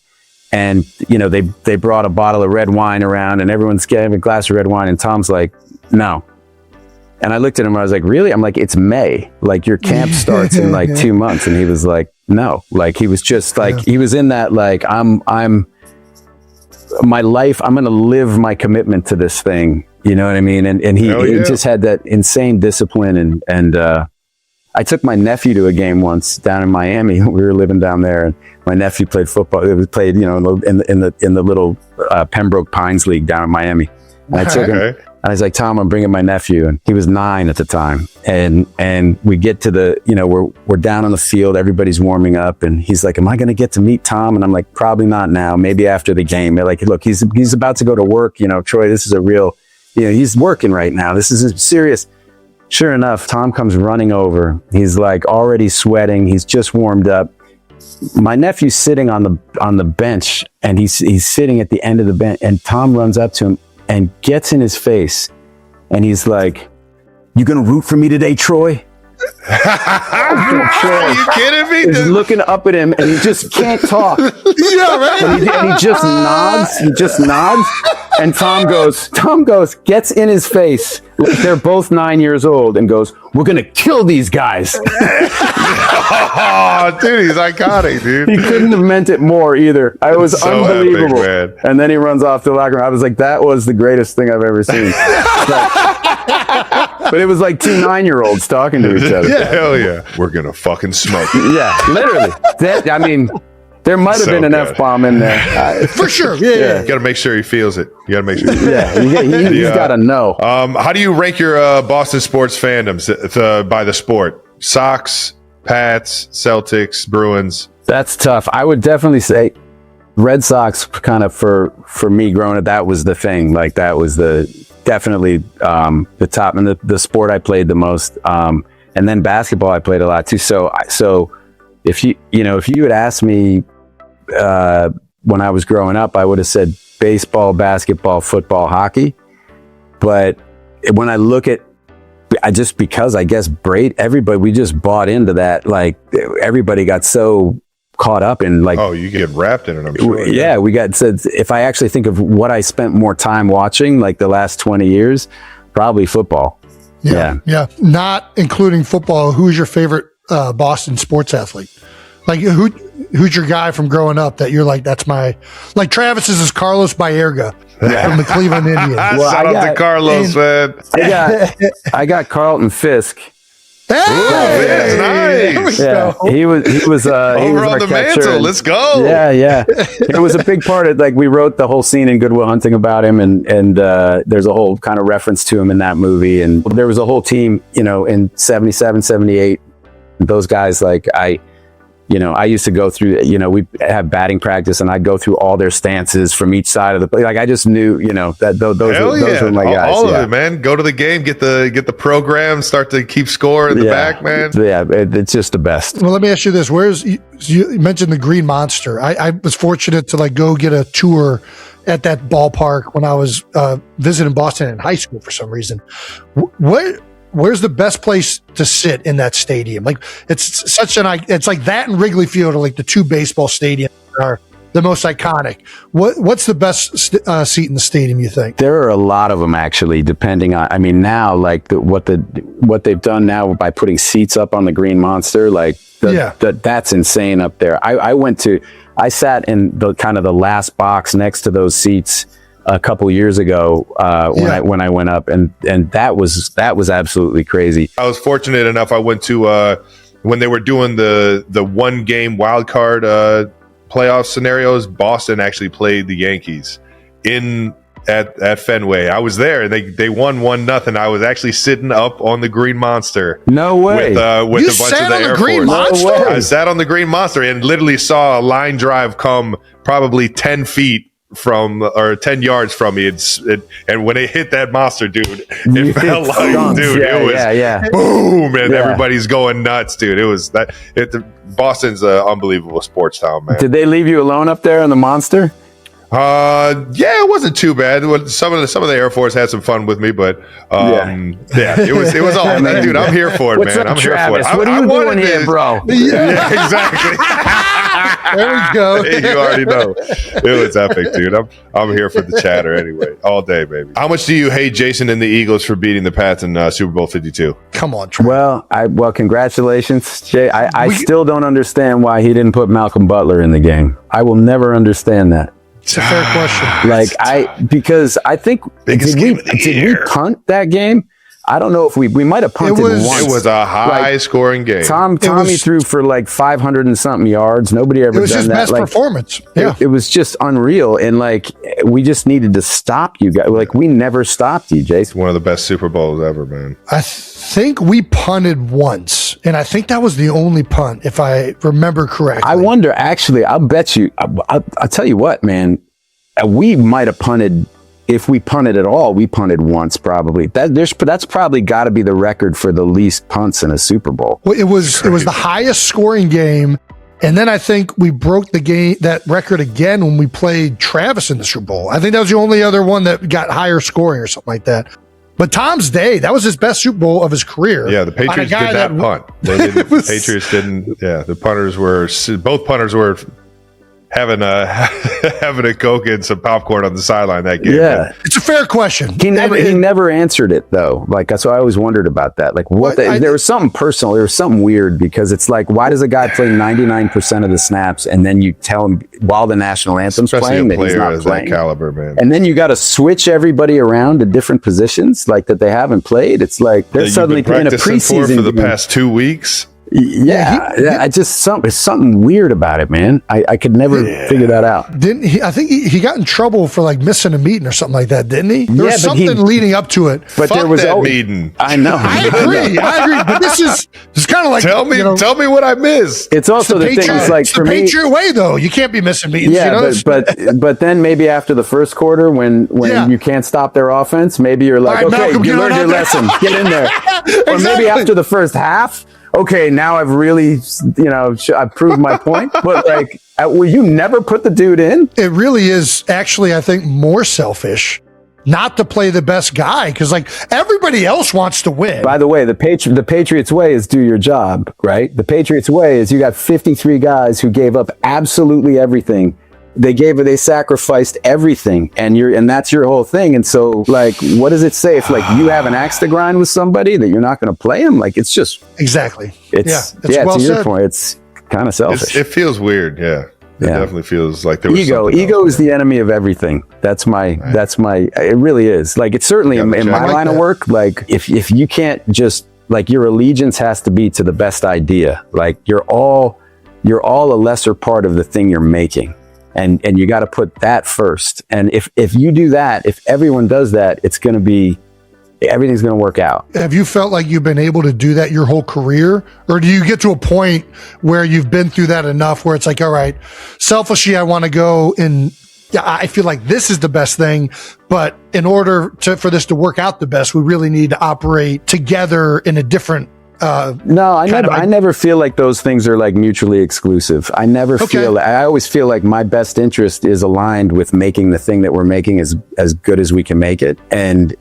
and, they brought a bottle of red wine around, and everyone's getting a glass of red wine. And Tom's like, no. And I looked at him and I was like, really? I'm like, it's May. Like, your camp starts in 2 months. And he was like, no. Like, he was just like, he was in that, like, I'm my life, I'm going to live my commitment to this thing. You know what I mean? And he just had that insane discipline. And I took my nephew to a game once down in Miami. We were living down there, and my nephew played football. It was played, you know, in the little Pembroke Pines League down in Miami. And I took him, and I was like, Tom, I'm bringing my nephew, and he was 9 at the time. And we get to the, you know, we're down on the field, everybody's warming up, and he's like, am I going to get to meet Tom? And I'm like, probably not now, maybe after the game. They're like, look, he's about to go to work, you know, Troy, this is a real, you know, he's working right now. This is serious. Sure enough, Tom comes running over. He's like already sweating. He's just warmed up. My nephew's sitting on the bench, and he's sitting at the end of the bench, and Tom runs up to him and gets in his face, and he's like, "You gonna root for me today, Troy?"
Are you kidding me?
He's looking up at him, and he just can't talk.
Yeah, right.
And he just nods. He just nods. And Tom goes, gets in his face. They're both 9 years old, and goes, "We're gonna kill these guys."
Oh, dude, he's iconic, dude.
He couldn't have meant it more either. I was
So
unbelievable.
epic, man.
And then he runs off to the locker room. I was like, that was the greatest thing I've ever seen. But it was like 2 9-year-olds talking to each other.
Yeah, hell yeah. We're gonna fucking smoke it.
Yeah, literally. I mean, there might have
So
been an
good.
F-bomb in there.
For sure. Yeah.
You gotta make sure he feels it. You gotta make sure.
Yeah, he's got to know.
How do you rank your Boston sports fandoms by the sport? Sox, Pats, Celtics, Bruins.
That's tough. I would definitely say Red Sox kind of for me growing up, that was the thing. Like that was definitely the top, and the sport I played the most. And then basketball I played a lot too. So if you had asked me when I was growing up, I would have said baseball, basketball, football, hockey. But when I look at, because I guess we just bought into that. Like everybody got so caught up in like,
Oh, you get wrapped in it, I'm sure.
yeah, we got said, if I actually think of what I spent more time watching, like the last 20 years, probably football. Yeah.
Not including football. Who's your favorite Boston sports athlete? Like who's your guy from growing up that you're like, that's my, like Travis's is Carlos Baerga from the Cleveland Indians.
Well,
Shout out to Carlos, man.
I got Carlton Fisk.
Hey!
That's nice.
Yeah, he was
Over on
our
the
catcher.
mantle. Let's go.
Yeah. It was a big part of, like, we wrote the whole scene in Good Will Hunting about him, and there's a whole kind of reference to him in that movie. And there was a whole team, in 77, 78. Those guys, like, I used to go through, we have batting practice, and I'd go through all their stances from each side of the play. Like, I just knew, that those were my guys.
All of it, man. Go to the game, get the program, start to keep score in the back, man.
Yeah, it's just the best.
Well, let me ask you this. You mentioned the Green Monster. I was fortunate to go get a tour at that ballpark when I was visiting Boston in high school for some reason. Where's the best place to sit in that stadium? Like it's like that and Wrigley Field are like the 2 baseball stadiums that are the most iconic. What's the best seat in the stadium, you think?
There are a lot of them, actually, depending on, now, like what they've done now by putting seats up on the Green Monster, like that's insane up there. I sat in the kind of the last box next to those seats a couple years ago when I went up, and that was absolutely crazy.
I was fortunate enough. I went to when they were doing the 1-game wild card playoff scenarios. Boston actually played the Yankees at Fenway. I was there, and they won 1-0. I was actually sitting up on the Green Monster.
No way.
With
You
a bunch
sat
of the
on
Air
the Green
Force.
Monster?
No way.
I sat on the Green Monster and literally saw a line drive come probably 10 feet or 10 yards from me. And when it hit that monster, dude, it felt like, dude, it was boom, and everybody's going nuts, dude. It was Boston's an unbelievable sports town, man.
Did they leave you alone up there on the Monster?
Yeah, it wasn't too bad. Some of the Air Force had some fun with me, but it was all dude. I'm here for it,
What's
man.
up,
I'm here for it.
Travis? What are you doing here, bro?
Yeah, exactly.
There we go.
You already know. It was epic, dude. I'm here for the chatter anyway, all day, baby. How much do you hate Jason and the Eagles for beating the Pats in Super Bowl 52?
Come on, Trey.
Well, congratulations, Jay. I still don't understand why he didn't put Malcolm Butler in the game. I will never understand that.
It's a fair question.
Because I think did we punt that game? I don't know if we might have punted once.
It was a high scoring game.
Tommy threw for like 500 and something yards. Nobody ever done that.
It was his best performance. Yeah.
It was just unreal. And like, we just needed to stop you guys. Like, we never stopped you, Jason.
One of the best Super Bowls ever, man.
I think we punted once, and I think that was the only punt, if I remember correctly.
I wonder, actually, I'll bet you, I'll tell you what, man, we might have punted. If we punted at all, we punted once probably. That's probably got to be the record for the least punts in a Super Bowl.
Well, it was the highest scoring game, and then I think we broke that record again when we played Travis in the Super Bowl. I think that was the only other one that got higher scoring or something like that. But Tom's day, that was his best Super Bowl of his career.
Yeah, the Patriots did that punt. The Patriots didn't. Yeah, the punters were both punters were having a Coke and some popcorn on the sideline that game.
Yeah,
it's a fair question.
He never answered it though. Like, so I always wondered about that. Like, there was something personal. There was something weird because it's like, why does a guy play 99% of the snaps and then you tell him while the national anthem's playing that he's not playing?
That caliber, man.
And then you got to switch everybody around to different positions like that they haven't played. It's like they're suddenly playing a preseason
for the past 2 weeks.
Yeah, just something weird about it, man. I could never figure that out.
Didn't he? I think he got in trouble for like missing a meeting or something like that, didn't he? There was something leading up to it.
But
Fuck
there was
that meeting.
I know.
I agree. But this is kind of like,
tell me what I missed.
It's also the thing. It's like, for me,
Patriot way though. You can't be missing meetings.
Yeah, but then maybe after the first quarter, when you can't stop their offense, maybe you're like, okay, Malcolm, you learned your lesson. Get in there. Or maybe after the first half. Okay, now I've really, I've proved my point. But like, will you never put the dude in?
It really is actually, I think, more selfish not to play the best guy because like everybody else wants to win.
By the way, the Patriots way is do your job, right? The Patriots way is you got 53 guys who gave up absolutely everything. They sacrificed everything, and that's your whole thing. And so, like, what does it say if like you have an axe to grind with somebody that you're not going to play him? Like, it's just
exactly.
It's
well
to your
said.
point, it's kind of selfish.
It feels weird. Yeah. It definitely feels like there was
ego. Ego is the enemy of everything. That's my. It really is. Like, it's certainly in my line of work. Like, if you can't just like, your allegiance has to be to the best idea. Like, you're all a lesser part of the thing you're making. And you got to put that first. And if you do that, if everyone does that, everything's going to work out.
Have you felt like you've been able to do that your whole career? Or do you get to a point where you've been through that enough where it's like, all right, selfishly, I want to go and I feel like this is the best thing. But in order for this to work out the best, we really need to operate together in a different
no, I never feel like those things are like mutually exclusive. I never feel. I always feel like my best interest is aligned with making the thing that we're making as good as we can make it, and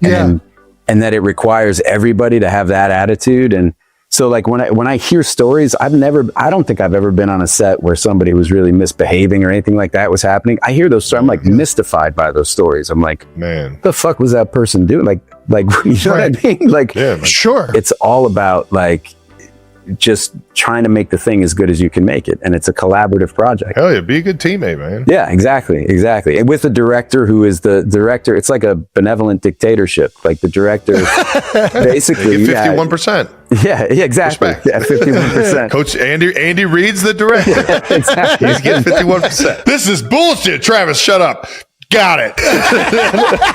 that it requires everybody to have that attitude. And so, like when I hear stories, I don't think I've ever been on a set where somebody was really misbehaving or anything like that was happening. I hear those stories. I'm like mystified by those stories. I'm like, man, what the fuck was that person doing? Like, you know what I mean? Like,
sure.
It's all about like just trying to make the thing as good as you can make it, and it's a collaborative project.
Hell yeah, be a good teammate, man.
Yeah, exactly. And with the director, who is the director, it's like a benevolent dictatorship. Like the director, basically,
51%.
Yeah, exactly.
Respect.
Yeah, 51%.
Coach Andy Reid's the director.
Yeah, exactly.
He's getting 51%. This is bullshit. Travis, shut up. Got it.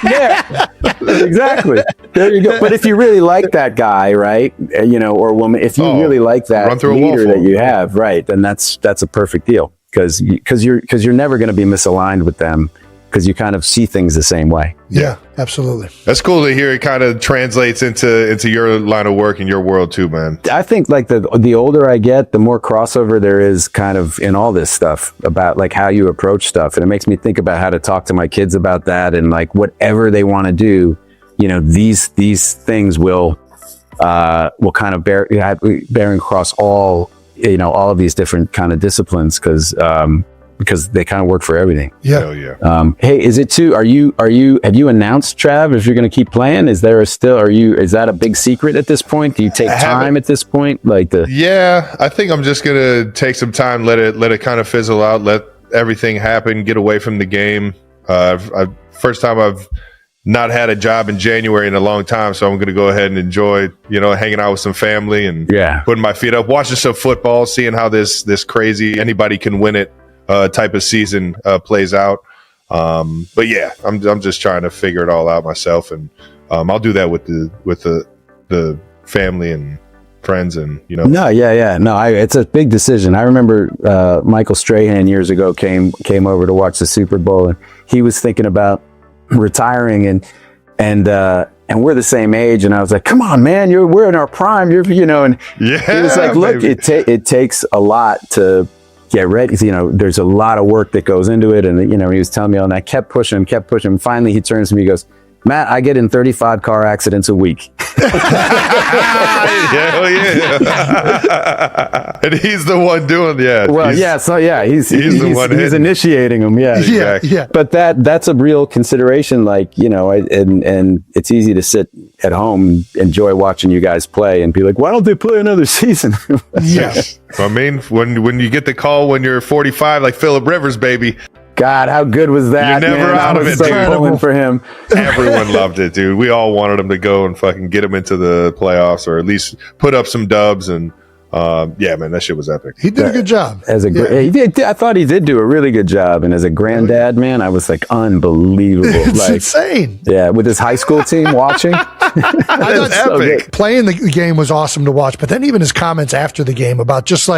Yeah, exactly. There you go. But if you really like that guy, right, or woman, if you really like that leader that you have, right, then that's a perfect deal because you're never going to be misaligned with them because you kind of see things the same way.
Yeah, absolutely.
That's cool to hear. It kind of translates into your line of work and your world too, man.
I think like the older I get, the more crossover there is kind of in all this stuff about like how you approach stuff. And it makes me think about how to talk to my kids about that and like whatever they want to do, these things will kind of bearing across all of these different kind of disciplines because they kind of work for everything.
Yeah.
Hell yeah.
Hey, is it too? Have you announced, Trav, if you're going to keep playing? Is that a big secret at this point? Do you take time at this point?
Yeah, I think I'm just going to take some time, let it kind of fizzle out, let everything happen, get away from the game. First time I've not had a job in January in a long time, so I'm going to go ahead and enjoy, hanging out with some family and putting my feet up, watching some football, seeing how this crazy anybody can win it type of season plays out. But yeah, I'm just trying to figure it all out myself, and I'll do that with the family and friends, and
No, it's a big decision. I remember Michael Strahan years ago came over to watch the Super Bowl, and he was thinking about retiring, and we're the same age, and I was like, come on, man, we're in our prime, and he was like, look, it takes a lot to get ready. There's a lot of work that goes into it, and he was telling me all, and I kept pushing. Finally, he turns to me, he goes, Matt, I get in 35 car accidents a week.
Hell yeah. And he's the one doing he's initiating them.
Yeah.
But that's a real consideration, and it's easy to sit at home and enjoy watching you guys play and be like, why don't they play another season?
Yes.
I mean, when you get the call when you're 45, like Phillip Rivers, baby.
God, how good was that?
You're never out of it, dude.
Pulling for him.
Everyone loved it, dude. We all wanted him to go and fucking get him into the playoffs, or at least put up some dubs. And man, that shit was epic.
He did a good job.
He did. I thought he did do a really good job. And as a granddad, man, I was like, unbelievable.
It's insane.
Yeah, with his high school team watching.
I thought epic. Playing the game was awesome to watch, but then even his comments after the game about just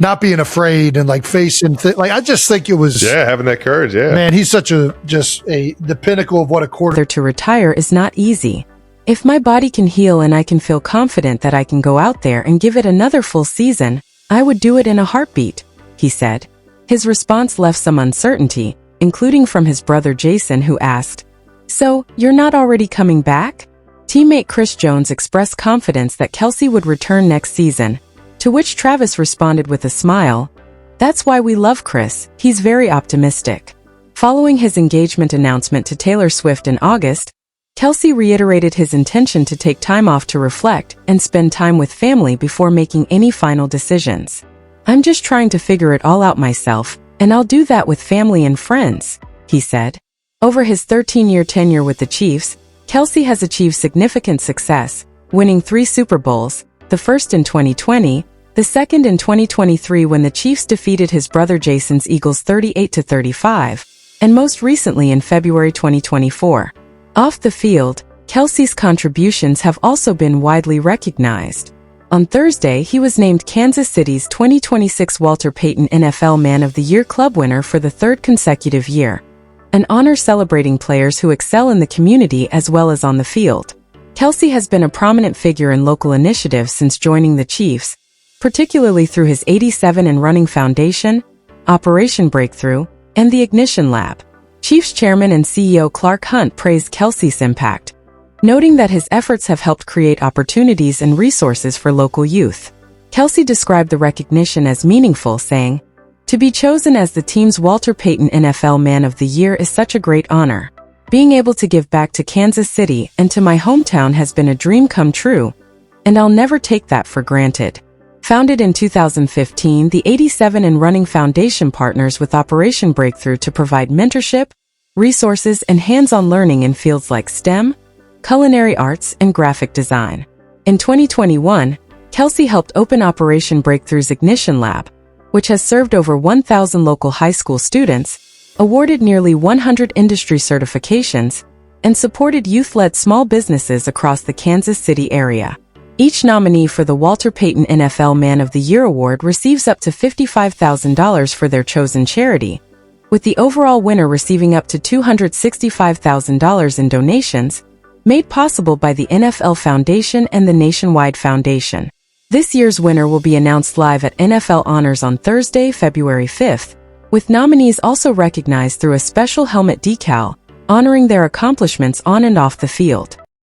not being afraid and facing I just think it was
having that courage. Yeah,
man, he's such the pinnacle of what a quarterback.
To retire is not easy. If my body can heal and I can feel confident that I can go out there and give it another full season, I would do it in a heartbeat, he said. His response left some uncertainty, including from his brother Jason, who asked, "So, you're not already coming back?" Teammate Chris Jones expressed confidence that Kelce would return next season, to which Travis responded with a smile, "That's why we love Chris, he's very optimistic." Following his engagement announcement to Taylor Swift in August, Kelce reiterated his intention to take time off to reflect and spend time with family before making any final decisions. "I'm just trying to figure it all out myself, and I'll do that with family and friends," he said. Over his 13-year tenure with the Chiefs, Kelce has achieved significant success, winning 3 Super Bowls, the first in 2020, the second in 2023 when the Chiefs defeated his brother Jason's Eagles 38-35, and most recently in February 2024. Off the field, Kelce's contributions have also been widely recognized. On Thursday, he was named Kansas City's 2026 Walter Payton NFL Man of the Year club winner for the 3rd consecutive year, an honor celebrating players who excel in the community as well as on the field. Kelce has been a prominent figure in local initiatives since joining the Chiefs, particularly through his 87 and Running Foundation, Operation Breakthrough, and the Ignition Lab. Chiefs Chairman and CEO Clark Hunt praised Kelce's impact, noting that his efforts have helped create opportunities and resources for local youth. Kelce described the recognition as meaningful, saying, "To be chosen as the team's Walter Payton NFL Man of the Year is such a great honor. Being able to give back to Kansas City and to my hometown has been a dream come true, and I'll never take that for granted." Founded in 2015, the 87 and Running Foundation partners with Operation Breakthrough to provide mentorship, resources, and hands-on learning in fields like STEM, culinary arts, and graphic design. In 2021, Kelce helped open Operation Breakthrough's Ignition Lab, which has served over 1,000 local high school students, awarded nearly 100 industry certifications, and supported youth-led small businesses across the Kansas City area. Each nominee for the Walter Payton NFL Man of the Year award receives up to $55,000 for their chosen charity, with the overall winner receiving up to $265,000 in donations, made possible by the NFL Foundation and the Nationwide Foundation. This year's winner will be announced live at NFL Honors on Thursday, February 5th, with nominees also recognized through a special helmet decal, honoring their accomplishments on and off the field.